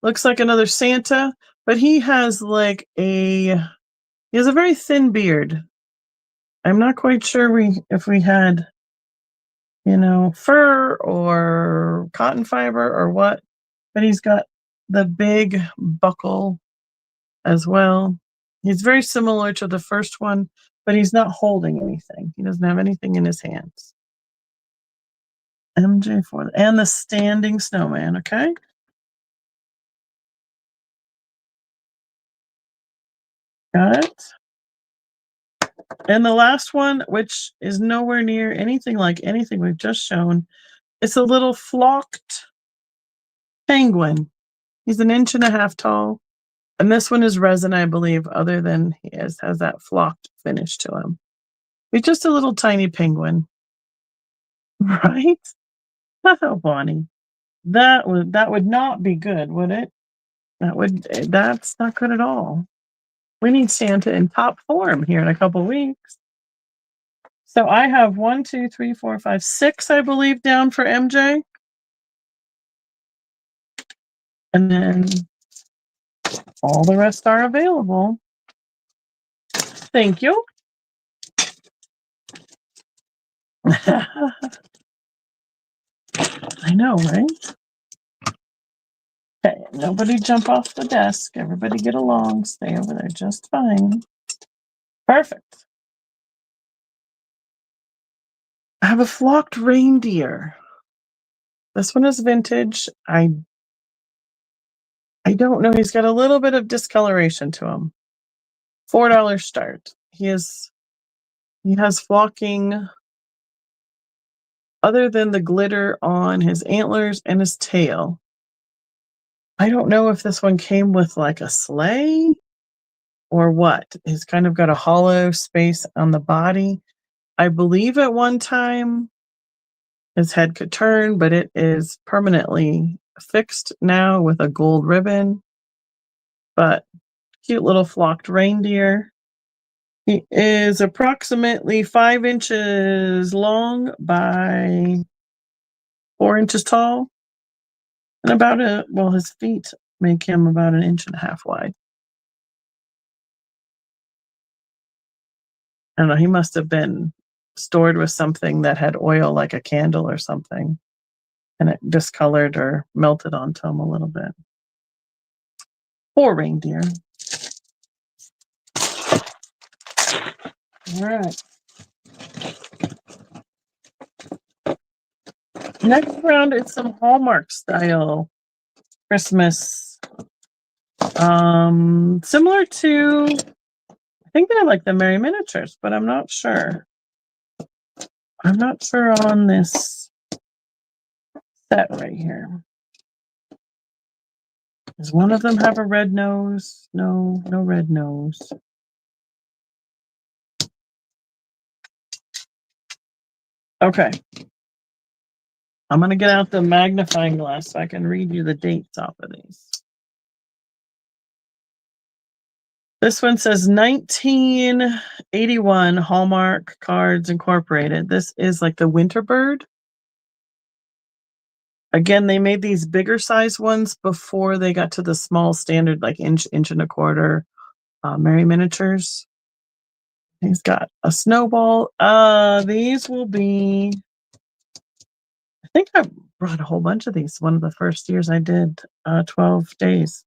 looks like another Santa, but he has he has a very thin beard. I'm not quite sure if we had, fur or cotton fiber or what, but he's got the big buckle as well. He's very similar to the first one, but he's not holding anything. He doesn't have anything in his hands. MJ4 and the standing snowman, okay? Got it. And the last one, which is nowhere near anything like anything we've just shown, it's a little flocked penguin. He's 1.5 inches tall. And this one is resin, I believe, other than he has that flocked finish to him. He's just a little tiny penguin. Right? Oh, Bonnie. That would not be good, would it? That's not good at all. We need Santa in top form here in a couple weeks. So I have 1, 2, 3, 4, 5, 6, I believe, down for MJ. And then all the rest are available. Thank you. I know, right? Okay, nobody jump off the desk. Everybody get along. Stay over there just fine. Perfect. I have a flocked reindeer. This one is vintage. I don't know. He's got a little bit of discoloration to him. $4 start. He has flocking other than the glitter on his antlers and his tail. I don't know if this one came with like a sleigh or what. He's kind of got a hollow space on the body. I believe at one time his head could turn, but it is permanently fixed now with a gold ribbon. But cute little flocked reindeer. He is approximately 5 inches long by 4 inches tall. And his feet make him about 1.5 inches wide. I don't know, he must have been stored with something that had oil like a candle or something, and it discolored or melted onto him a little bit. Poor reindeer. All right. Next round is some Hallmark style Christmas. Similar to, I think they're like the Merry Miniatures, but I'm not sure. I'm not sure on this set right here. Does one of them have a red nose? No, no red nose. Okay. I'm going to get out the magnifying glass so I can read you the dates off of these. This one says 1981 Hallmark Cards Incorporated. This is like the Winter Bird. Again, they made these bigger size ones before they got to the small standard, like inch and 1/4 Merry Miniatures. He's got a snowball. These will be, I think I brought a whole bunch of these. One of the first years I did 12 days.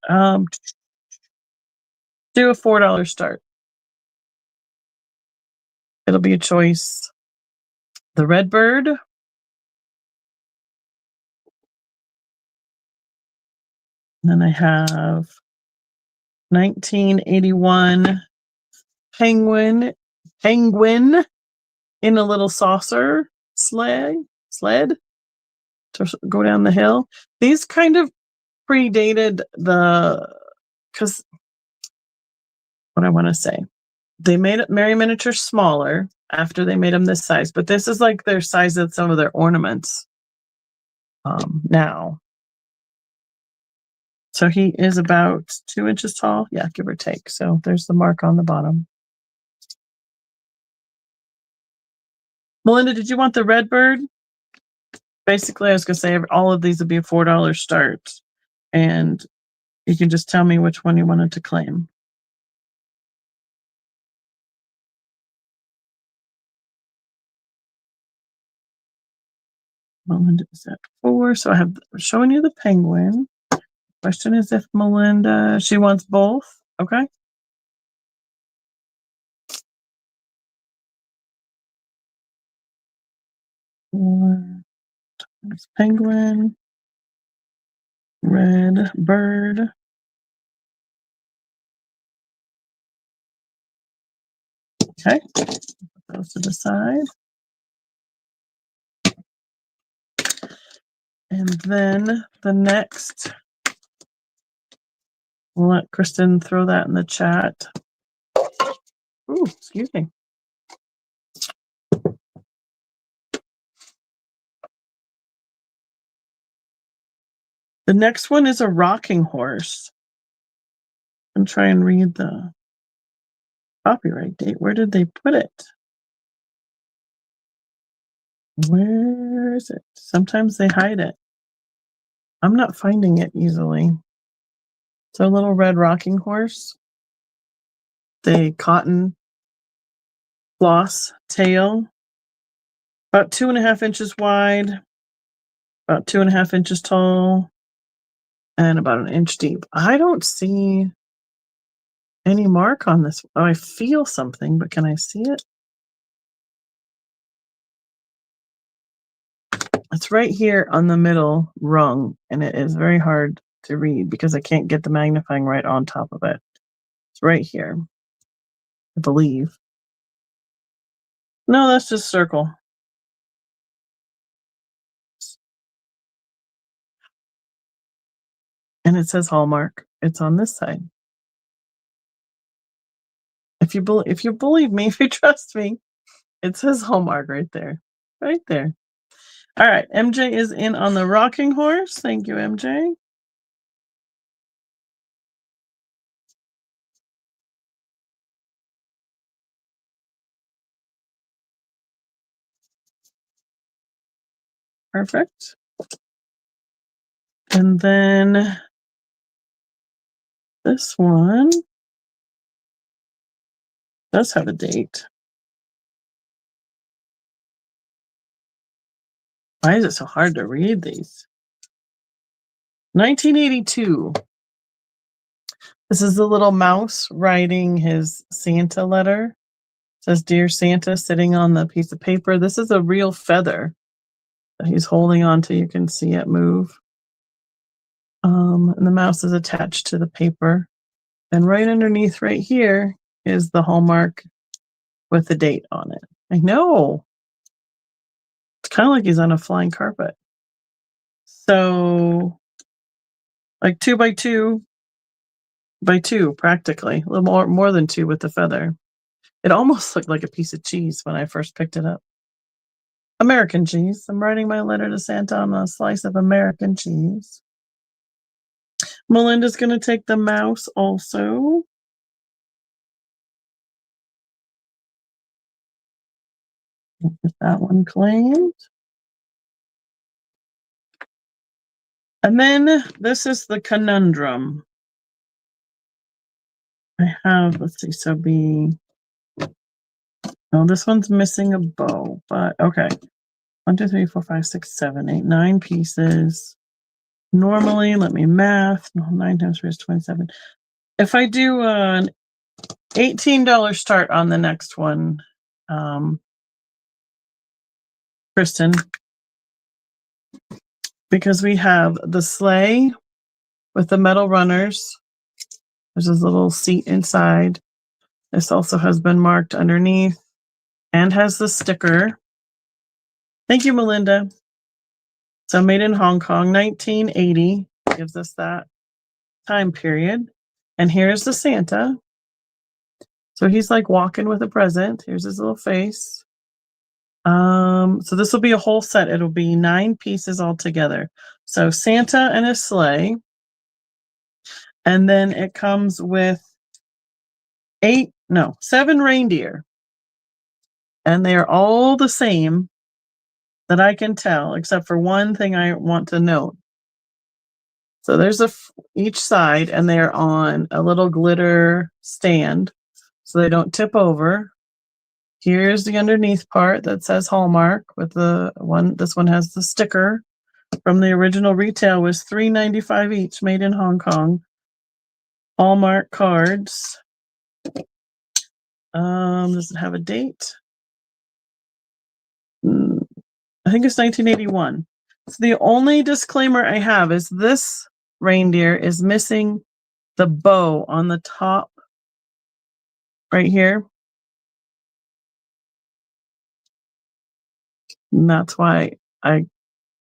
Do a $4 start. It'll be a choice. The Red Bird, And then I have 1981 penguin in a little saucer sled to go down the hill. These kind of predated because what I want to say, they made Merry Miniatures smaller after they made them this size, but this is like their size of some of their ornaments now. So he is about 2 inches tall. Yeah, give or take. So there's the mark on the bottom. Melinda, did you want the red bird? Basically, I was going to say all of these would be a $4 start. And you can just tell me which one you wanted to claim. Melinda is at 4. So I have showing you the penguin. Question is if Melinda, she wants both. Okay. There's penguin, red bird. Okay. Put those to the side. And then the next, we'll let Kristen throw that in the chat. Ooh, excuse me. The next one is a rocking horse. I'm trying to read the copyright date. Where did they put it? Where is it? Sometimes they hide it. I'm not finding it easily. It's a little red rocking horse. The cotton floss tail. About 2.5 inches wide. About 2.5 inches tall. And about 1 inch deep. I don't see any mark on this. Oh, I feel something, but can I see it? It's right here on the middle rung, and it is very hard to read because I can't get the magnifying right on top of it. It's right here, I believe. No, that's just circle. And it says Hallmark. It's on this side. If you believe me, if you trust me, it says Hallmark right there. Right there. All right, MJ is in on the rocking horse. Thank you, MJ. Perfect. And then this one does have a date. Why is it so hard to read these? 1982. This is the little mouse writing his Santa letter. It says, "Dear Santa," sitting on the piece of paper. This is a real feather that he's holding on to. You can see it move. And the mouse is attached to the paper. And right underneath right here is the Hallmark with the date on it. I know. It's kind of like he's on a flying carpet. So, like 2 by 2 by 2, practically. A little more than 2 with the feather. It almost looked like a piece of cheese when I first picked it up. American cheese. I'm writing my letter to Santa on a slice of American cheese. Melinda's going to take the mouse also. Get that one claimed. And then this is the conundrum. I have, let's see, so no, this one's missing a bow, but okay. 1, 2, 3, 4, 5, 6, 7, 8, 9 pieces. Normally, let me math. No, 9 times 3 is 27. If I do an $18 start on the next one, Kristen, because we have the sleigh with the metal runners. There's this little seat inside. This also has been marked underneath and has the sticker. Thank you, Melinda. So made in Hong Kong, 1980 gives us that time period. And here's the Santa. So he's like walking with a present. Here's his little face. So this will be a whole set. It'll be 9 pieces altogether. So Santa and his sleigh. And then it comes with 7 reindeer. And they are all the same that I can tell, except for one thing I want to note. So there's each side, and they're on a little glitter stand, so they don't tip over. Here's the underneath part that says Hallmark with the one. This one has the sticker from the original retail was $3.95 each, made in Hong Kong. Hallmark cards. Does it have a date? I think it's 1981. So the only disclaimer I have is this reindeer is missing the bow on the top right here. And that's why I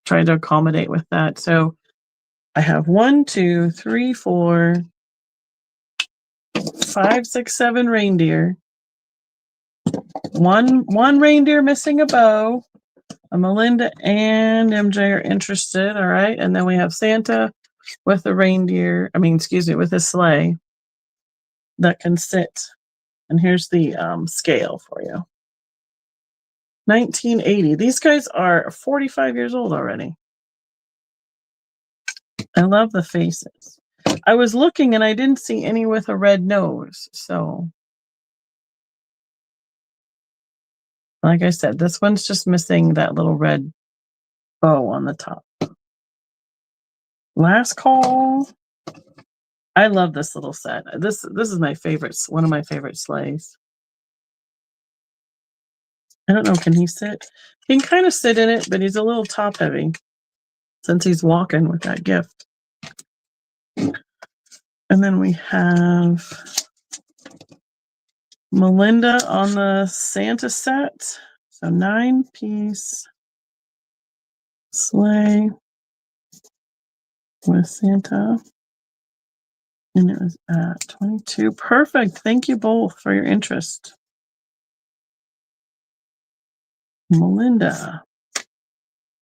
tried to accommodate with that. So I have 1, 2, 3, 4, 5, 6, 7 reindeer. One reindeer missing a bow. Melinda and MJ are interested. All right. And then we have Santa with the reindeer. With a sleigh that can sit. And here's the scale for you. 1980. These guys are 45 years old already. I love the faces. I was looking and I didn't see any with a red nose. So, like I said, this one's just missing that little red bow on the top. Last call. I love this little set. This is my favorite, one of my favorite sleighs. I don't know, can he sit? He can kind of sit in it, but he's a little top heavy since he's walking with that gift. And then we have Melinda on the Santa set. So 9-piece sleigh with Santa. And it was at 22. Perfect. Thank you both for your interest. Melinda,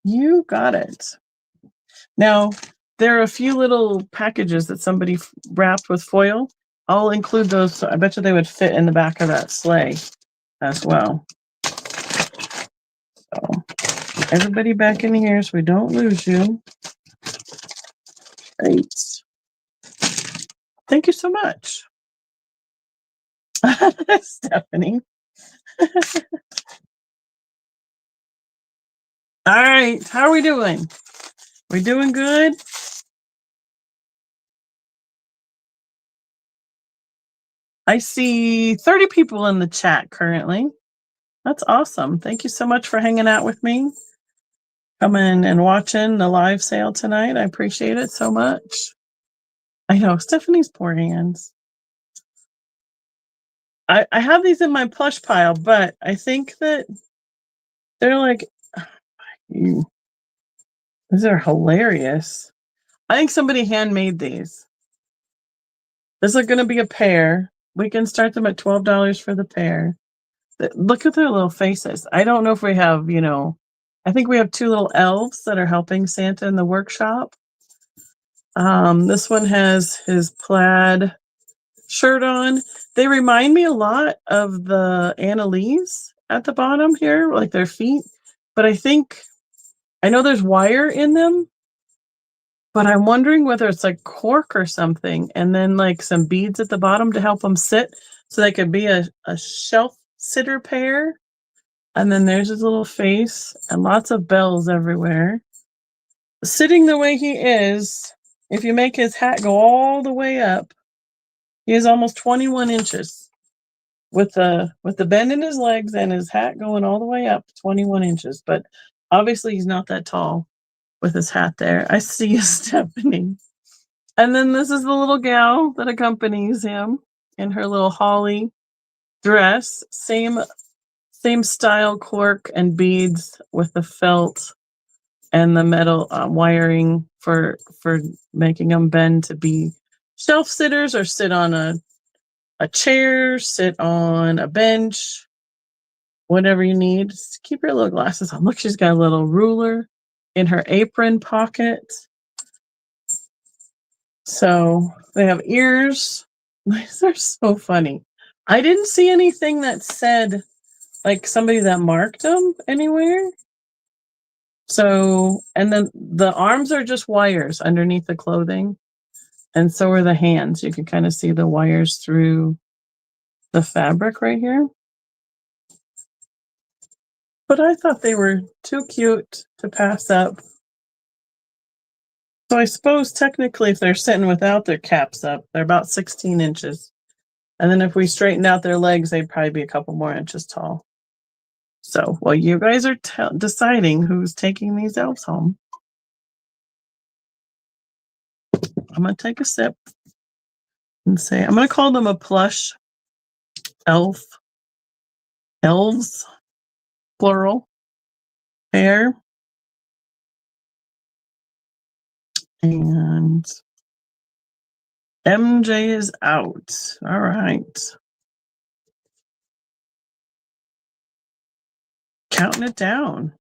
you got it. Now, there are a few little packages that somebody wrapped with foil. I'll include those. So I bet you they would fit in the back of that sleigh as well. So everybody back in here so we don't lose you. Great. Thank you so much. Stephanie. All right. How are we doing? We doing good? I see 30 people in the chat currently. That's awesome. Thank you so much for hanging out with me. Coming and watching the live sale tonight. I appreciate it so much. I know, Stephanie's poor hands. I have these in my plush pile, but I think that they're like, these are hilarious. I think somebody handmade these. This is going to be a pair. We can start them at $12 for the pair. Look at their little faces. I don't know if we have, I think we have 2 little elves that are helping Santa in the workshop. This one has his plaid shirt on. They remind me a lot of the Annalise at the bottom here, like their feet. But I know there's wire in them, but I'm wondering whether it's like cork or something, and then like some beads at the bottom to help them sit so they could be a shelf sitter pair. And then there's his little face and lots of bells everywhere. Sitting the way he is, if you make his hat go all the way up, he is almost 21 inches with the bend in his legs and his hat going all the way up 21 inches. But obviously he's not that tall with his hat there. I see you, Stephanie. And then this is the little gal that accompanies him in her little holly dress. Same style cork and beads with the felt and the metal wiring for making them bend to be shelf sitters or sit on a chair, sit on a bench, whatever you need. Just keep your little glasses on. Look, she's got a little ruler in her apron pocket. So they have ears. These are so funny. I didn't see anything that said like somebody that marked them anywhere. So, and then the arms are just wires underneath the clothing. And so are the hands. You can kind of see the wires through the fabric right here. But I thought they were too cute to pass up. So I suppose technically if they're sitting without their caps up, they're about 16 inches. And then if we straightened out their legs, they'd probably be a couple more inches tall. So while you guys are deciding who's taking these elves home, I'm going to take a sip and say, I'm going to call them a plush elves, plural, pair. And MJ is out. All right. Counting it down.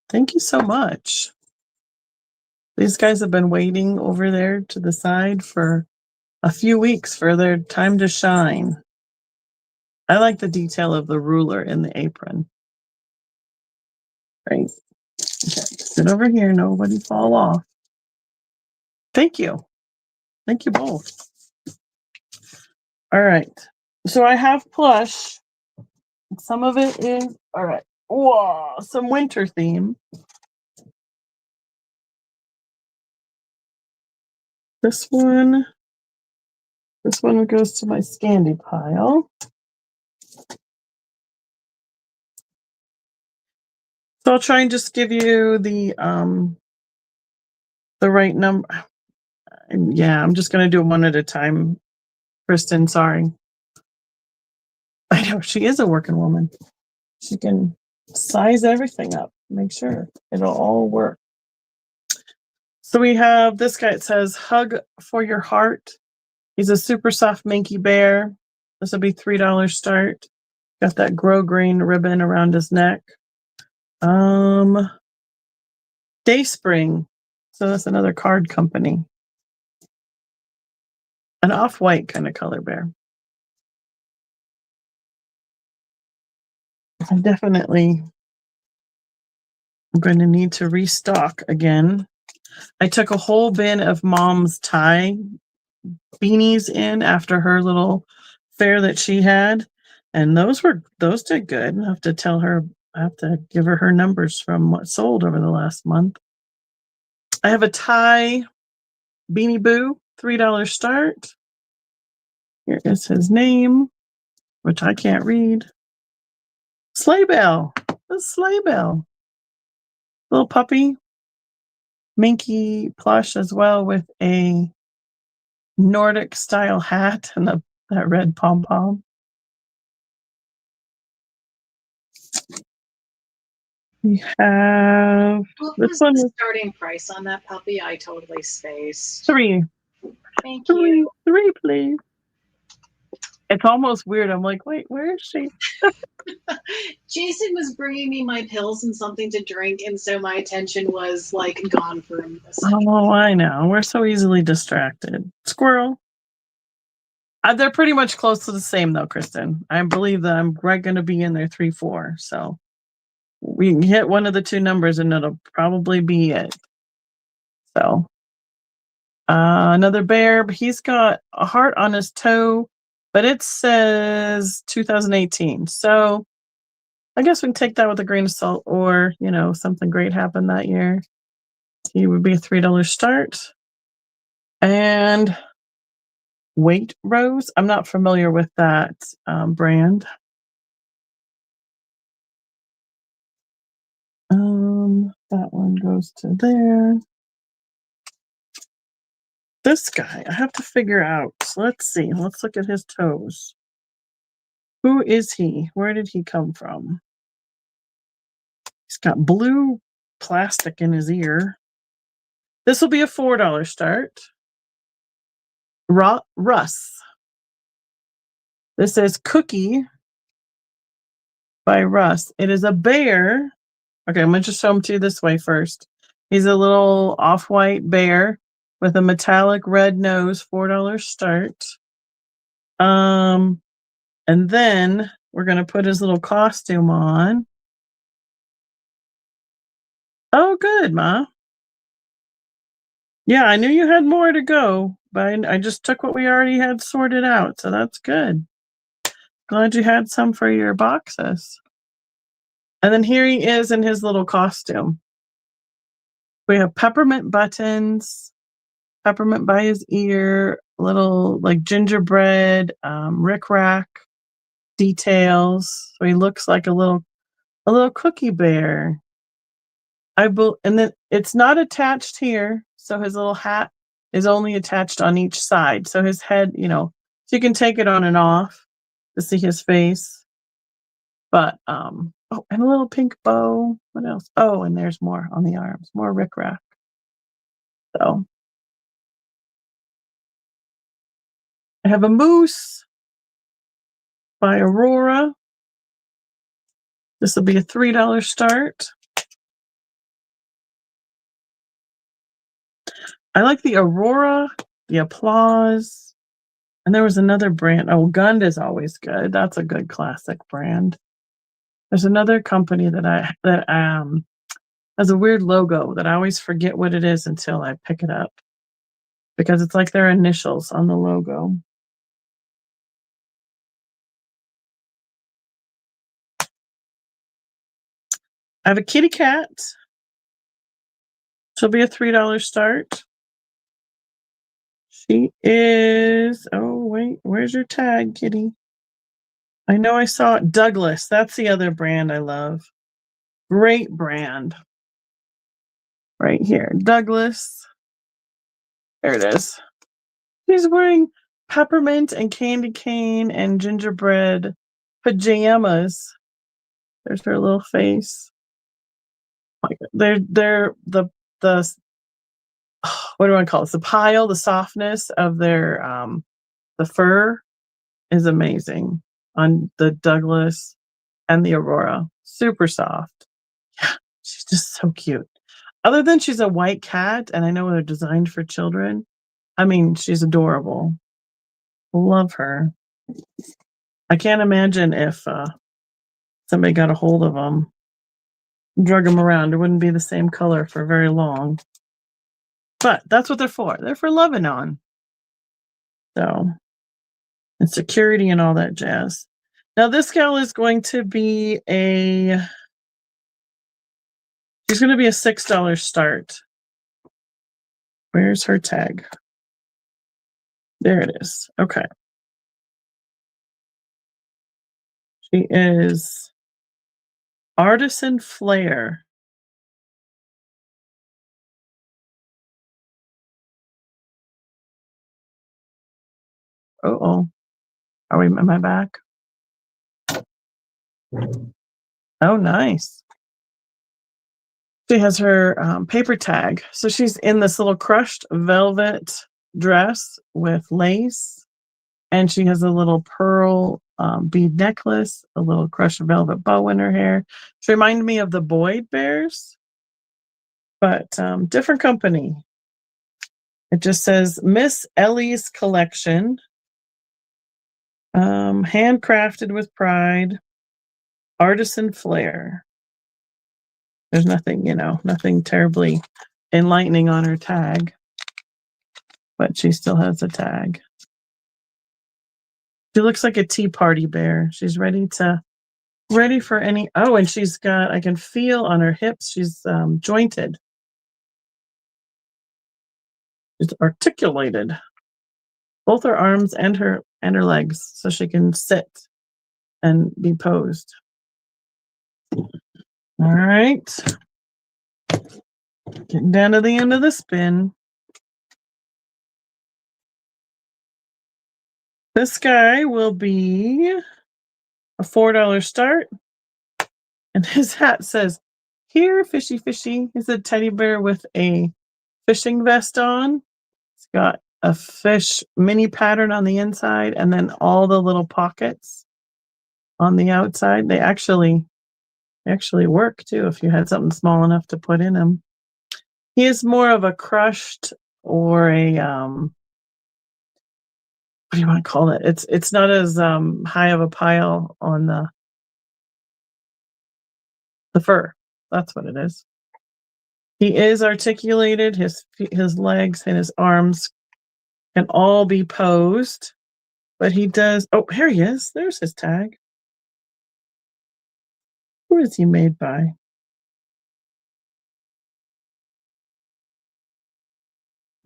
Thank you so much. These guys have been waiting over there to the side for a few weeks for their time to shine. I like the detail of the ruler in the apron. Right. Okay. Sit over here. Nobody fall off. Thank you. Thank you both. All right. So I have plush. Some of it is, all right. Whoa, some winter theme. This one goes to my Scandi pile. So I'll try and just give you the right number. Yeah, I'm just going to do them one at a time. Kristen, sorry. I know she is a working woman. She can size everything up, make sure it'll all work. So we have this guy. It says Hug for Your Heart. He's a super soft minky bear. This will be $3 start. Got that grow green ribbon around his neck. Dayspring. So that's another card company. An off-white kind of color bear. I'm going to need to restock again. I took a whole bin of Mom's tie beanies in after her little fair that she had, and those did good. I have to give her numbers from what sold over the last month. I have a tie Beanie Boo, $3 start. Here is his name, which I can't read. Sleigh Bell. The Sleigh Bell. Little puppy. Minky plush as well with a Nordic style hat and that red pom-pom. We have what was the starting price on that puppy? I totally spaced. $3. Thank you. $3, please. It's almost weird. I'm like, wait, where is she? Jason was bringing me my pills and something to drink, and so my attention was like gone for a second. Oh, I know. We're so easily distracted. Squirrel. They're pretty much close to the same though, Kristen. I believe that I'm right going to be in there 3-4. So we can hit one of the two numbers and it'll probably be it. So another bear, but he's got a heart on his toe, but it says 2018. So I guess we can take that with a grain of salt, or, something great happened that year. He would be a $3 start. And Weight Rose. I'm not familiar with that brand. That one goes to there. this guy, I have to figure out. Let's see. Let's look at his toes. Who is he? Where did he come from? He's got blue plastic in his ear. This will be a $4 start. Russ. This is Cookie by Russ. It is a bear. Okay, I'm going to just show him to you this way first. He's a little off-white bear with a metallic red nose, $4 start. And then we're going to put his little costume on. Oh, good, Ma. Yeah, I knew you had more to go, but I just took what we already had sorted out, so that's good. Glad you had some for your boxes. And then here he is in his little costume. We have peppermint buttons, peppermint by his ear, little like gingerbread, rickrack details. So he looks like a little cookie bear. And then it's not attached here, so his little hat is only attached on each side. So his head, so you can take it on and off to see his face. But and a little pink bow. What else? Oh, and there's more on the arms, more rickrack. So I have a moose by Aurora. This will be a $3 start. I like the Aurora, the Applause, and there was another brand. Oh, Gund is always good. That's a good classic brand. There's another company that has a weird logo that I always forget what it is until I pick it up because it's like their initials on the logo. I have a kitty cat. She'll be a $3 start. She is, oh, wait, where's your tag, kitty? I know I saw it. Douglas. That's the other brand I love. Great brand. Right here. Douglas. There it is. She's wearing peppermint and candy cane and gingerbread pajamas. There's her little face. Like they're the what do I call it? The pile, the softness of their the fur is amazing on the Douglas and the Aurora. Super soft. Yeah, she's just so cute. Other than she's a white cat, and I know they're designed for children. I mean, she's adorable. Love her. I can't imagine if somebody got a hold of them, drug them around. It wouldn't be the same color for very long. But that's what they're for. They're for loving on. So, and security and all that jazz. Now, this gal is going to be she's going to be a $6 start. Where's her tag? There it is. Okay. She is Artisan Flair. Uh-oh. Am I back? Oh, nice. She has her paper tag. So she's in this little crushed velvet dress with lace. And she has a little pearl bead necklace, a little crushed velvet bow in her hair. She reminded me of the Boyd Bears, but different company. It just says Miss Ellie's Collection. Handcrafted with pride. Artisan Flair. There's nothing, nothing terribly enlightening on her tag, but she still has a tag. She looks like a tea party bear. She's ready for any, and she's got, I can feel on her hips, she's jointed. She's articulated. Both her arms and her legs, so she can sit and be posed. All right. Getting down to the end of the spin. This guy will be a $4 start. And his hat says, "Here, fishy, fishy." He's a teddy bear with a fishing vest on. It's got a fish mini pattern on the inside and then all the little pockets on the outside. They actually work too if you had something small enough to put in them. He is more of a crushed or a what do you want to call it? It's not as high of a pile on the fur. That's what it is. He is articulated. His legs and his arms can all be posed, but he does. Oh, here he is. There's his tag. Who is he made by?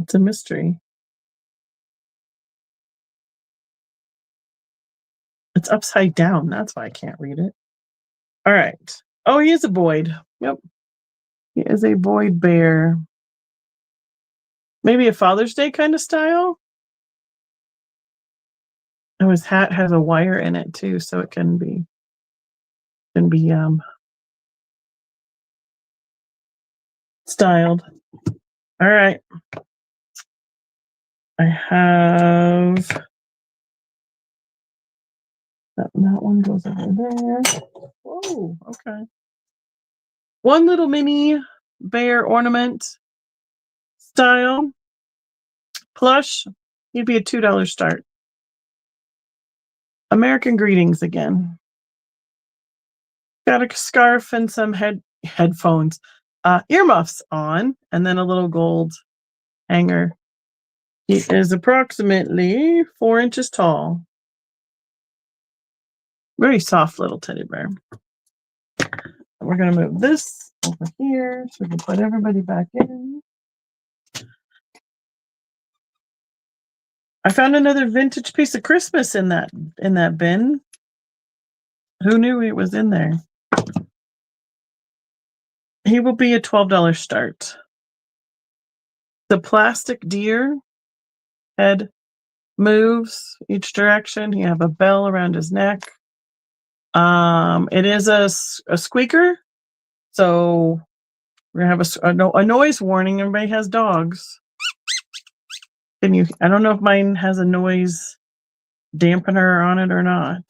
It's a mystery. It's upside down. That's why I can't read it. All right. Oh, he is a Boyd. Yep. He is a Boyd bear. Maybe a Father's Day kind of style. Oh, his hat has a wire in it too, so it can be styled. All right. I have that one goes over there. Oh, okay. One little mini bear ornament style plush. He'd be a $2 start. American Greetings again. Got a scarf and some headphones, earmuffs on, and then a little gold hanger. He is approximately 4 inches tall. Very soft little teddy bear. We're going to move this over here so we can put everybody back in. I found another vintage piece of Christmas in that bin. Who knew it was in there? He will be a $12 start. The plastic deer head moves each direction. You have a bell around his neck. It is a squeaker, so we're gonna have a noise warning. Everybody has dogs. Can you? I don't know if mine has a noise dampener on it or not.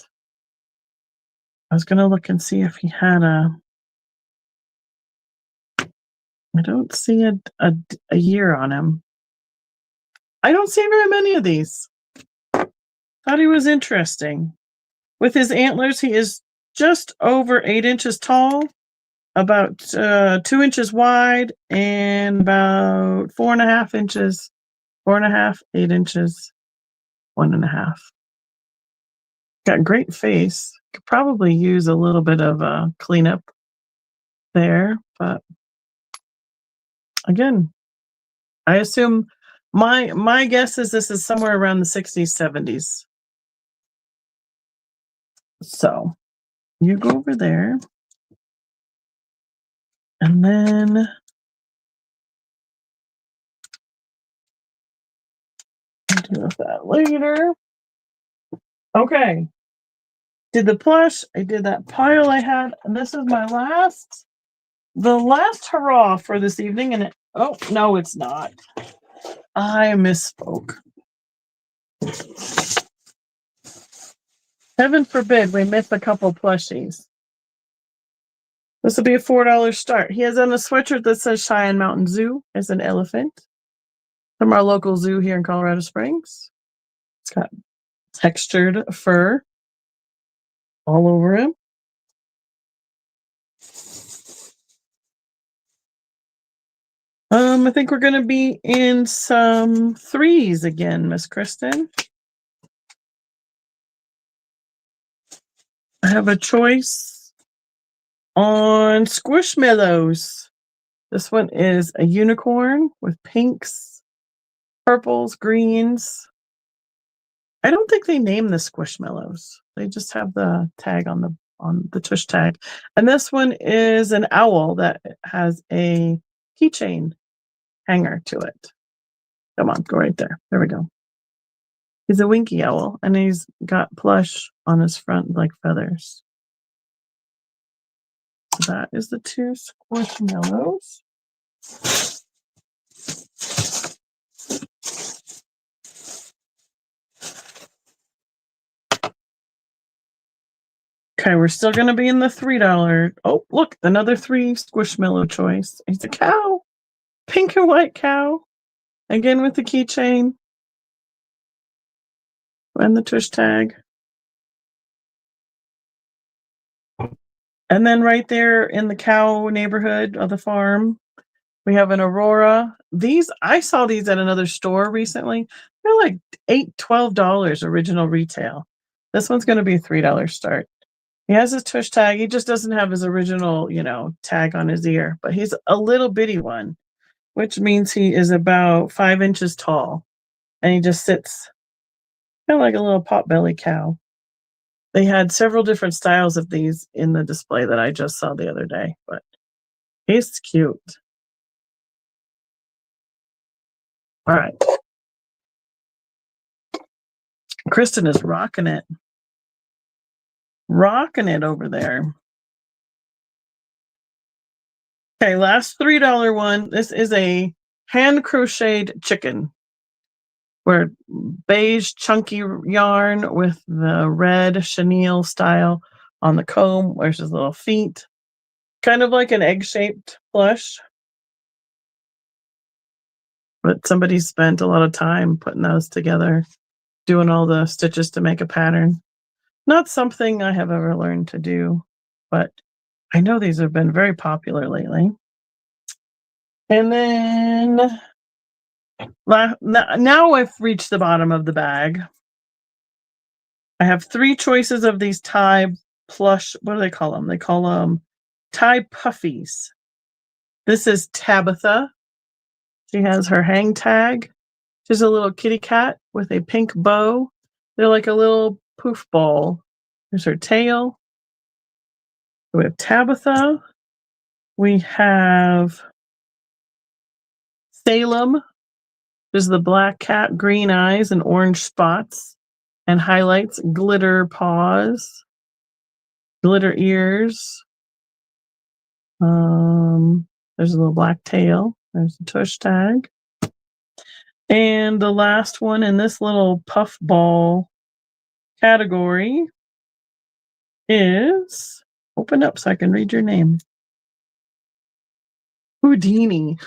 I was gonna look and see if he had a. I don't see a year on him. I don't see very many of these. Thought he was interesting. With his antlers, he is just over 8 inches tall, about 2 inches wide, and about 4.5 inches. 4.5, 8 inches, 1.5. Got a great face. Could probably use a little bit of a cleanup there, but again, I assume my guess is this is somewhere around the 60s, 70s. So you go over there, and then I'll deal with that later. Okay. Did the plush, I did that pile I had, and this is my the last hurrah for this evening, and oh, no, it's not. I misspoke. Heaven forbid we miss a couple plushies. This will be a $4 start. He has on a sweatshirt that says Cheyenne Mountain Zoo as an elephant from our local zoo here in Colorado Springs. It's got textured fur all over him. I think we're going to be in some 3s again, Miss Kristen. I have a choice on Squishmallows. This one is a unicorn with pinks, purples, greens. I don't think they name the Squishmallows. They just have the tag on the tush tag. And this one is an owl that has a keychain hanger to it. Come on, go right there. There we go. He's a winky owl, and he's got plush on his front like feathers. So that is the 2 squishmallows. Okay, we're still going to be in the $3. Oh, look, another 3 squishmallow choice. It's a cow. Pink and white cow. Again with the keychain. And the tush tag. And then right there in the cow neighborhood of the farm, we have an Aurora. I saw these at another store recently. They're like $8, $12 original retail. This one's going to be a $3 start. He has his tush tag. He just doesn't have his original, tag on his ear, but he's a little bitty one, which means he is about 5 inches tall. And he just sits kind of like a little potbelly cow. They had several different styles of these in the display that I just saw the other day, but he's cute. All right. Kristen is rocking it. Rocking it over there. Okay, last $3 one. This is a hand crocheted chicken. Where beige chunky yarn with the red chenille style on the comb. Where's his little feet? Kind of like an egg-shaped plush. But somebody spent a lot of time putting those together, doing all the stitches to make a pattern. Not something I have ever learned to do, but I know these have been very popular lately. And then now I've reached the bottom of the bag. I have 3 choices of these tie plush. What do they call them? They call them tie puffies. This is Tabitha. She has her hang tag. She's a little kitty cat with a pink bow. They're like a little poof ball. There's her tail. We have Tabitha. We have Salem. There's the black cat, green eyes and orange spots and highlights, glitter paws, glitter ears. There's a little black tail. There's the tush tag. And the last one in this little puff ball category is, open up so I can read your name. Houdini.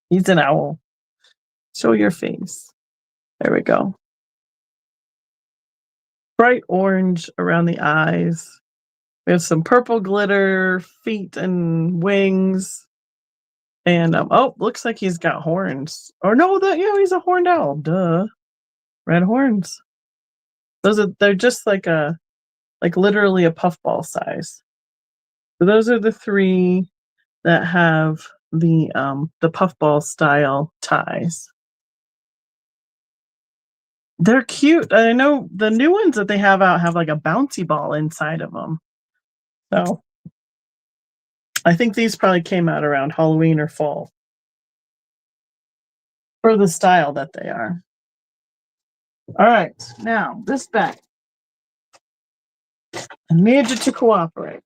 He's an owl. Show your face. There we go. Bright orange around the eyes. We have some purple glitter, feet and wings. And looks like he's got horns. Or no, he's a horned owl. Duh. Red horns. They're just like literally a puffball size. So those are the 3 that have the puffball style ties. They're cute. I know the new ones that they have out have like a bouncy ball inside of them. So I think these probably came out around Halloween or fall for the style that they are. All right, now this bag. I need you to cooperate.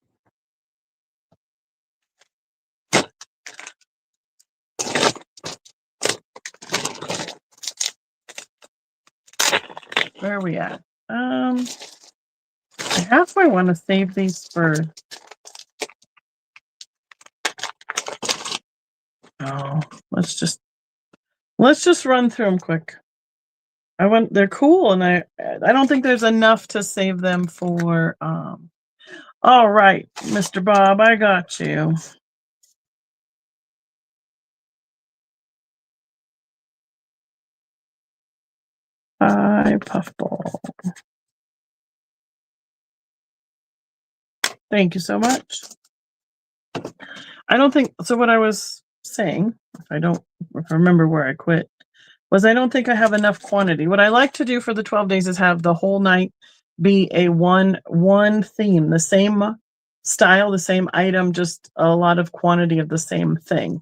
Where are we at? I halfway want to save these for. Oh, let's just run through them quick. They're cool, and I don't think there's enough to save them for. All right, Mr. Bob, I got you. Hi, Puffball. Thank you so much. I don't think so. What I was saying, if I remember where I quit, was I don't think I have enough quantity. What I like to do for the 12 days is have the whole night be a one theme, the same style, the same item, just a lot of quantity of the same thing.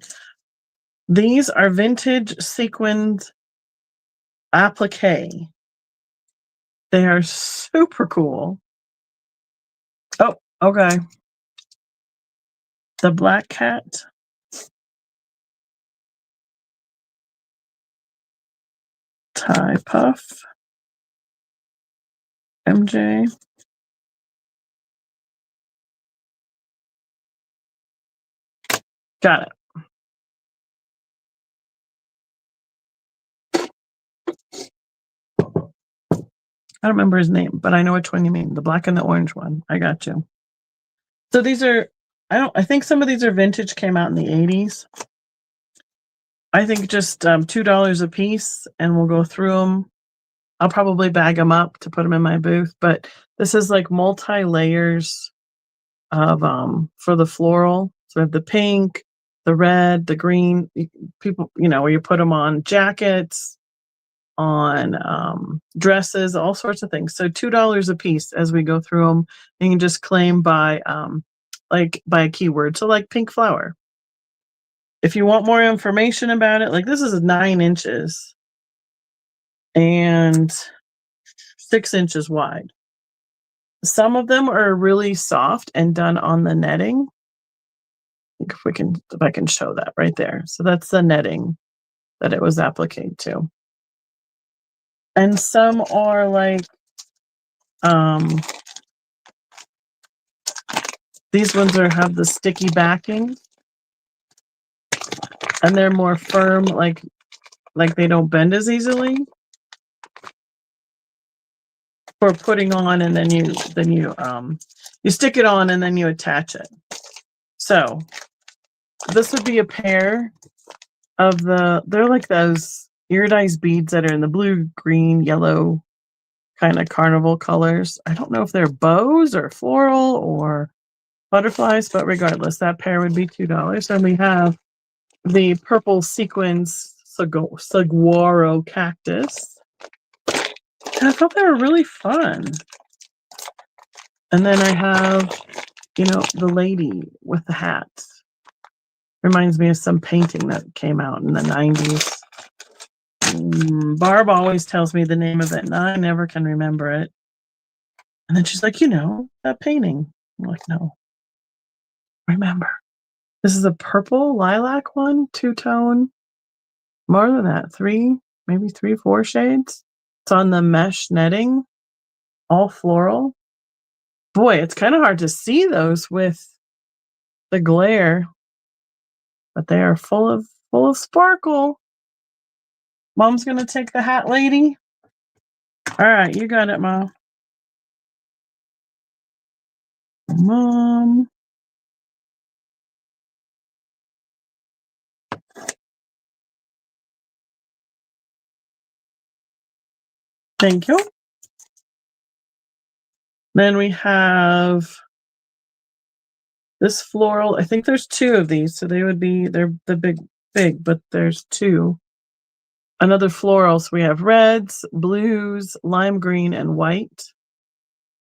These are vintage sequined applique. They are super cool. Oh, okay. The Black Cat. Tie Puff. MJ. Got it. I don't remember his name, but I know which one you mean. The black and the orange one. I got you. So these are, I think some of these are vintage, came out in the 80s. I think just $2 a piece, and we'll go through them. I'll probably bag them up to put them in my booth, but this is like multi-layers of for the floral. So we have the pink, the red, the green. People, where you put them on jackets, on dresses, all sorts of things. So $2 a piece as we go through them. You can just claim by by a keyword. So like pink flower. If you want more information about it, like this is 9 inches and 6 inches wide. Some of them are really soft and done on the netting. If I can show that right there. So that's the netting that it was appliqued to. And some are like these ones have the sticky backing, and they're more firm, like they don't bend as easily for putting on, and then you stick it on and then you attach it. So this would be a pair of they're like those iridized beads that are in the blue, green, yellow kind of carnival colors. I don't know if they're bows or floral or butterflies, but regardless, that pair would be $2. And we have the purple sequins saguaro cactus. And I thought they were really fun. And then I have, the lady with the hat. Reminds me of some painting that came out in the 90s. Barb always tells me the name of it, and I never can remember it. And then she's like, that painting. I'm like, no. Remember. This is a purple lilac one, 2-tone. More than that, 3, maybe 3, 4 shades. It's on the mesh netting, all floral. Boy, it's kind of hard to see those with the glare, but they are full of sparkle. Mom's gonna take the hat, lady. All right, you got it, Mom. Mom. Thank you. Then we have this floral. I think there's 2 of these, so they're the big, but there's 2. Another floral. So we have reds, blues, lime green, and white,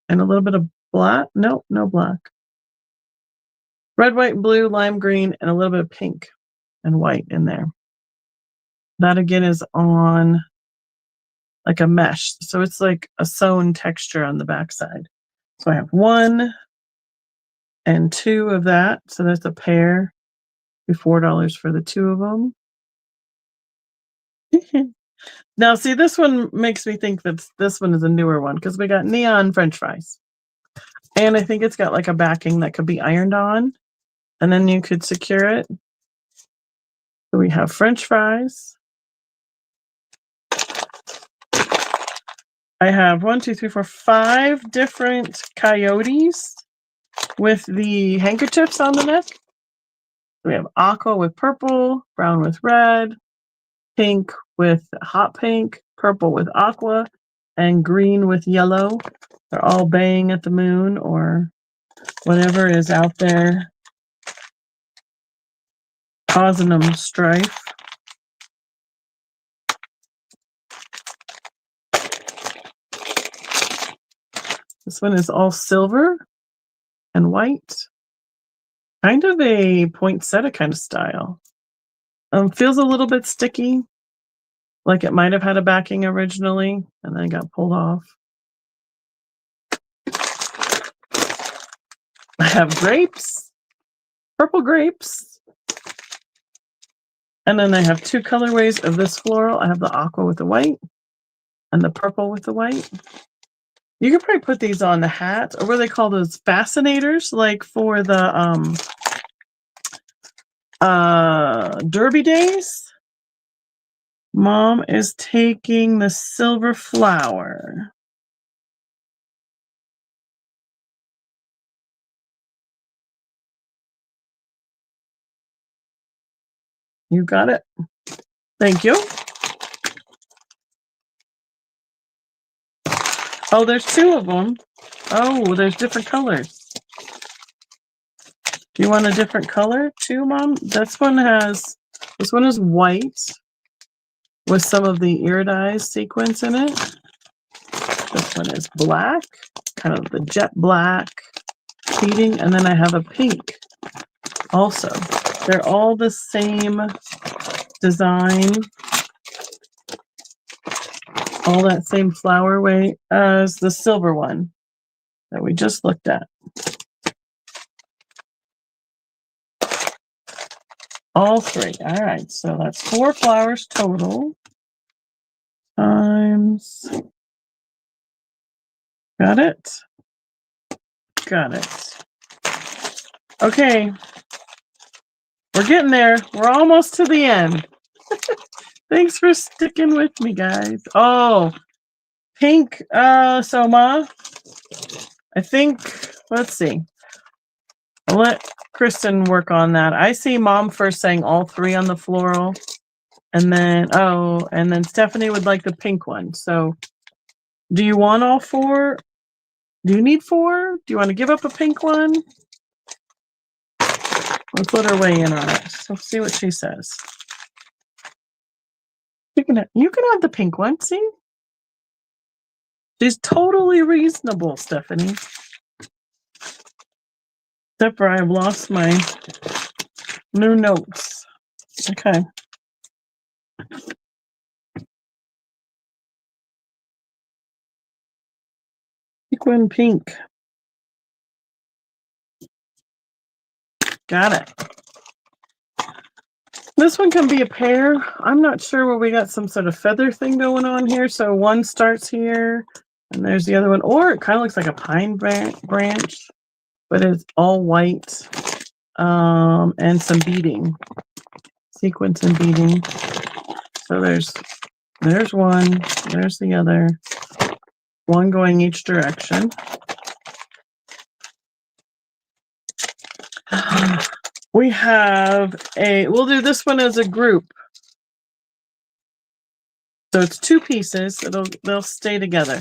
and a little bit of black. No black. Red, white, blue, lime green, and a little bit of pink and white in there. That again is on like a mesh. So it's like a sewn texture on the backside. So I have 1 and 2 of that. So that's a pair. Be $4 for the 2 of them. Now, see, this one makes me think that this one is a newer one because we got neon French fries. And I think it's got like a backing that could be ironed on, and then you could secure it. So we have French fries. I have 1, 2, 3, 4, 5 different coyotes with the handkerchiefs on the neck. We have aqua with purple, brown with red, pink with hot pink, purple with aqua, and green with yellow. They're all baying at the moon or whatever is out there causing them strife. This one is all silver and white. Kind of a poinsettia kind of style. Feels a little bit sticky. Like it might have had a backing originally and then got pulled off. I have grapes, purple grapes. And then I have 2 colorways of this floral. I have the aqua with the white and the purple with the white. You could probably put these on the hat, or what do they call those, fascinators, like for the Derby days. Mom is taking the silver flower. You got it. Thank you. Oh, there's 2 of them. Oh, there's different colors. Do you want a different color too, Mom? This one is white with some of the iridized sequins in it. This one is black, kind of the jet black beading, and then I have a pink also. They're all the same design, all that same flower way as the silver one that we just looked at. All 3. All right, so that's 4 flowers total. Times. Got it? Got it. Okay. We're getting there. We're almost to the end. Thanks for sticking with me, guys. Oh, pink. So Ma, I think, let's see. I'll let Kristen work on that. I see Mom first saying all 3 on the floral. And then Stephanie would like the pink one. So do you want all 4? Do you need 4? Do you want to give up a pink one? Let's let her weigh in on it. So see what she says. You can have the pink one, see? She's totally reasonable, Stephanie. Except for I've lost my new notes. Okay. Sequin pink. Got it. This one can be a pair. I'm not sure where we got some sort of feather thing going on here. So one starts here and there's the other one. Or it kind of looks like a pine branch, but it's all white and some beading. Sequence and beading. So there's one, there's the other. One going each direction. We have we'll do this one as a group. So it's 2 pieces. They'll stay together.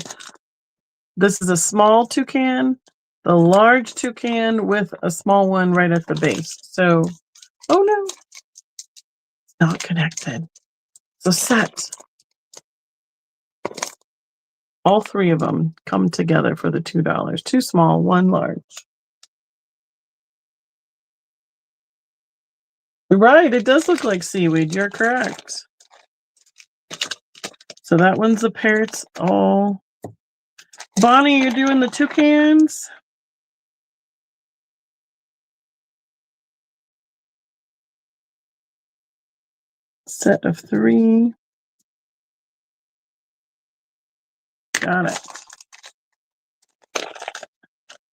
This is a small toucan, the large toucan with a small one right at the base. So, oh no, it's not connected. It's a set. All 3 of them come together for the $2. 2 small, 1 large. Right, it does look like seaweed. You're correct. So that one's the parrots all. Bonnie, you're doing the toucans? Set of 3. Got it.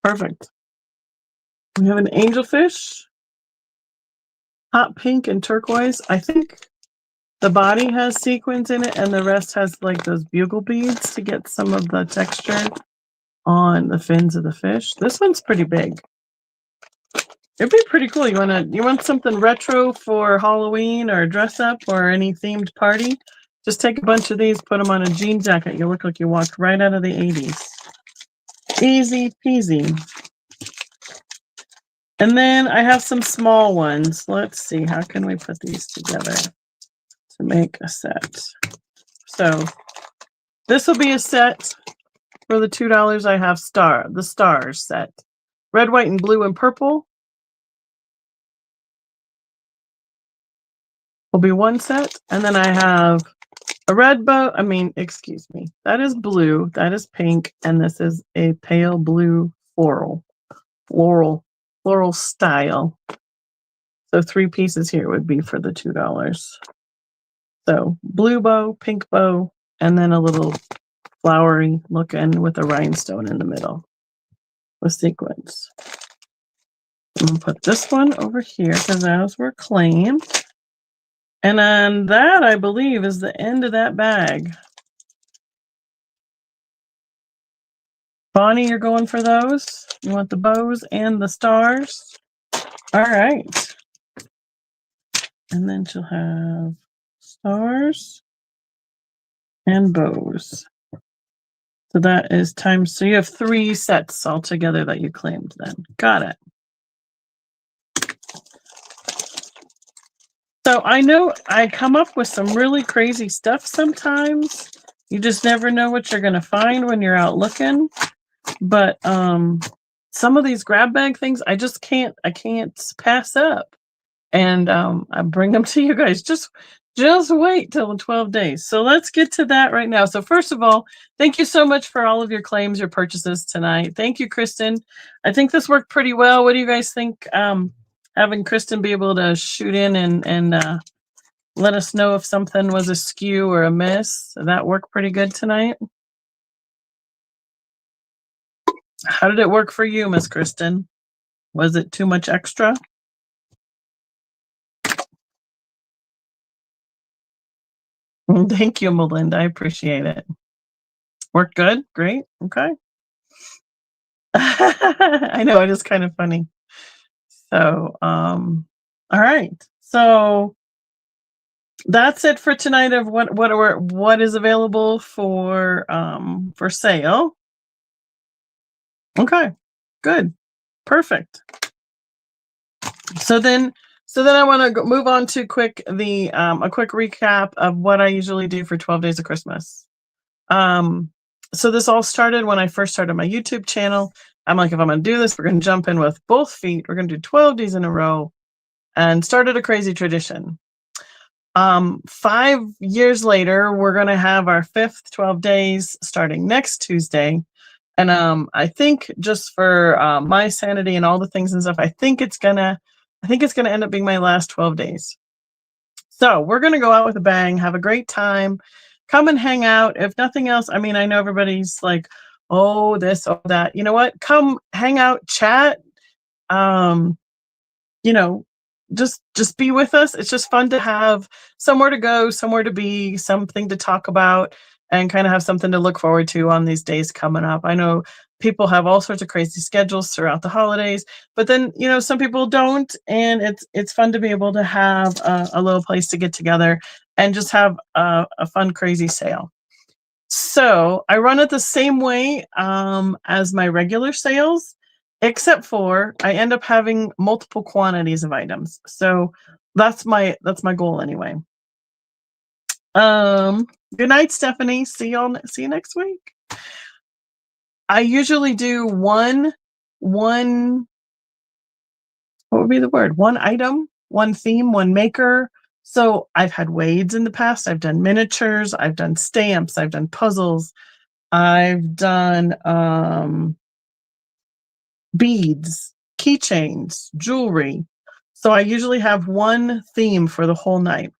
Perfect. We have an angelfish. Hot pink and turquoise. I think the body has sequins in it and the rest has like those bugle beads to get some of the texture on the fins of the fish. This one's pretty big. It'd be pretty cool. You want something retro for Halloween or dress up or any themed party? Just take a bunch of these, put them on a jean jacket. You'll look like you walked right out of the 80s. Easy peasy. And then I have some small ones. Let's see, how can we put these together to make a set? So this will be a set for the $2. I have the stars set. Red, white, and blue and purple will be one set. And then I have a red bow. I mean, excuse me. That is blue. That is pink. And this is a pale blue floral style. So 3 pieces here would be for the $2. So blue bow, pink bow, and then a little flowery looking with a rhinestone in the middle with sequins. I'm going to put this one over here because those were claimed. And then that, I believe, is the end of that bag. Bonnie, you're going for those? You want the bows and the stars? All right. And then she'll have stars and bows. So that is times. So you have 3 sets altogether that you claimed then. Got it. So I know I come up with some really crazy stuff sometimes. You just never know what you're going to find when you're out looking. But some of these grab bag things, I can't pass up. And I bring them to you guys. Just wait till the 12 days. So let's get to that right now. So first of all, thank you so much for all of your claims, your purchases tonight. Thank you, Kristen. I think this worked pretty well. What do you guys think? Having Kristen be able to shoot in and let us know if something was a skew or a miss. Did that work pretty good tonight? How did it work for you, Miss Kristen? Was it too much extra? Thank you, Melinda. I appreciate it. Worked good? Great. Okay. I know, it is kind of funny. So, all right. So that's it for tonight of what is available for sale. Okay. Good. Perfect. So then I want to move on to a quick recap of what I usually do for 12 days of Christmas. So this all started when I first started my YouTube channel. I'm like, if I'm going to do this, we're going to jump in with both feet. We're going to do 12 days in a row and started a crazy tradition. 5 years later, we're going to have our 5th 12 days starting next Tuesday. And I think just for my sanity and all the things and stuff, I think it's gonna end up being my last 12 days. So we're gonna go out with a bang, have a great time, come and hang out. If nothing else, I mean, I know everybody's like, oh, this, oh, that. You know what? Come hang out, chat. You know, just be with us. It's just fun to have somewhere to go, somewhere to be, something to talk about, and kind of have something to look forward to on these days coming up. I know people have all sorts of crazy schedules throughout the holidays, but then, you know, some people don't, and it's fun to be able to have a little place to get together and just have a fun, crazy sale. So I run it the same way as my regular sales, except for I end up having multiple quantities of items. So that's my goal anyway. Good night, Stephanie. See you next week. I usually do one what would be the word? One item, one theme, one maker. So I've had wades in the past. I've done miniatures. I've done stamps. I've done puzzles. I've done beads, keychains, jewelry. So I usually have one theme for the whole night.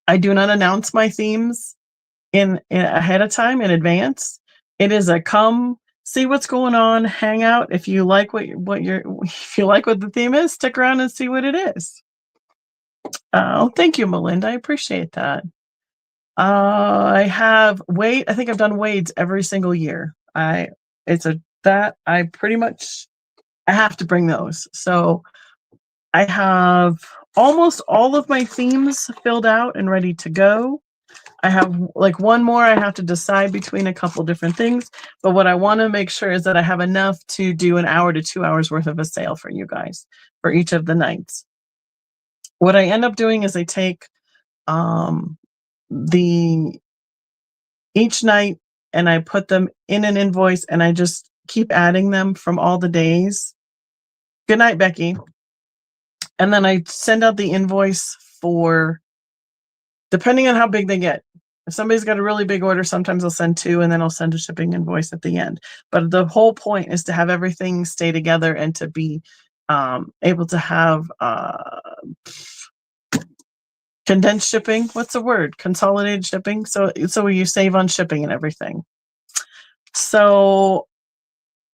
I do not announce my themes in ahead of time in advance. It is a come see what's going on, hang out. If you like what the theme is, stick around and see what it is. Oh, thank you, Melinda. I appreciate that. I think I've done wades every single year. I have to bring those. So I have almost all of my themes filled out and ready to go. I have like one more I have to decide between a couple different things, but what I want to make sure is that I have enough to do 1 hour to 2 hours worth of a sale for you guys for each of the nights. What I end up doing is I take each night and I put them in an invoice and I just keep adding them from all the days. Good night, Becky. And then I send out the invoice for, depending on how big they get. If somebody's got a really big order, sometimes I'll send 2 and then I'll send a shipping invoice at the end. But the whole point is to have everything stay together and to be able to have condensed shipping. What's the word? Consolidated shipping. So you save on shipping and everything. So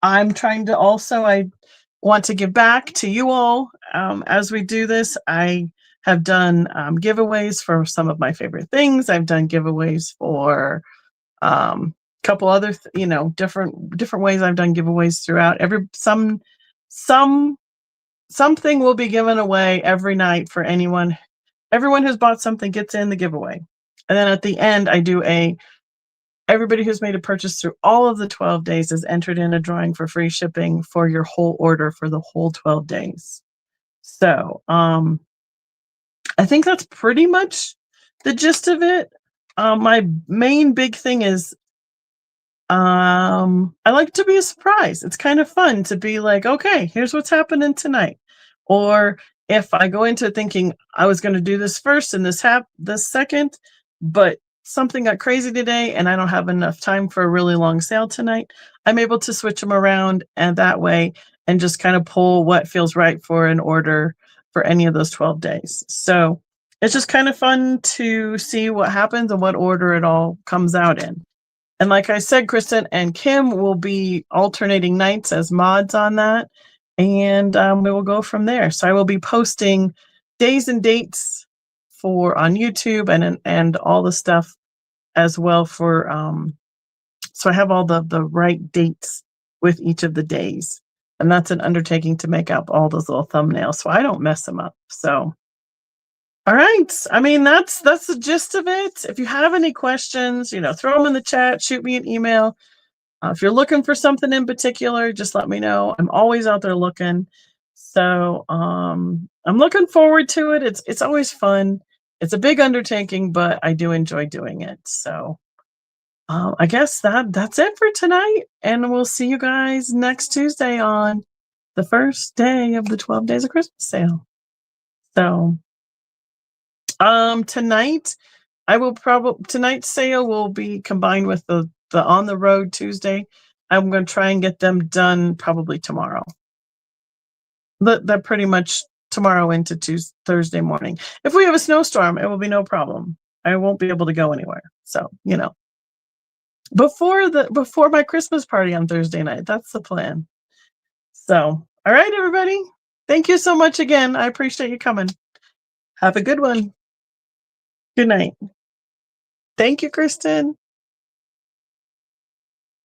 I'm trying to also, I want to give back to you all. As we do this, I have done giveaways for some of my favorite things. I've done giveaways for a couple other, different ways. I've done giveaways throughout. Something will be given away every night for anyone. Everyone who's bought something gets in the giveaway. And then at the end, I do everybody who's made a purchase through all of the 12 days is entered in a drawing for free shipping for your whole order for the whole 12 days. So, I think that's pretty much the gist of it. My main big thing is, I like to be a surprise. It's kind of fun to be like, okay, here's what's happening tonight. Or if I go into thinking I was going to do this first and this second, but something got crazy today and I don't have enough time for a really long sale tonight, I'm able to switch them around and that way and just kind of pull what feels right for an order for any of those 12 days. So it's just kind of fun to see what happens and what order it all comes out in. And like I said, Kristen and Kim will be alternating nights as mods on that. And we will go from there. So I will be posting days and dates on YouTube and all the stuff as well for so I have all the right dates with each of the days. And that's an undertaking to make up all those little thumbnails so I don't mess them up. So all right. I mean, that's the gist of it. If you have any questions, throw them in the chat, shoot me an email. If you're looking for something in particular, just let me know. I'm always out there looking. So I'm looking forward to it. It's always fun. It's a big undertaking, but I do enjoy doing it. So I guess that's it for tonight. And we'll see you guys next Tuesday on the first day of the 12 Days of Christmas sale. So tonight tonight's sale will be combined with the on the road Tuesday. I'm going to try and get them done probably tomorrow. That pretty much tomorrow into Thursday morning. If we have a snowstorm, it will be no problem. I won't be able to go anywhere. So, before my Christmas party on Thursday night, that's the plan. So, all right, everybody. Thank you so much again. I appreciate you coming. Have a good one. Good night. Thank you, Kristen.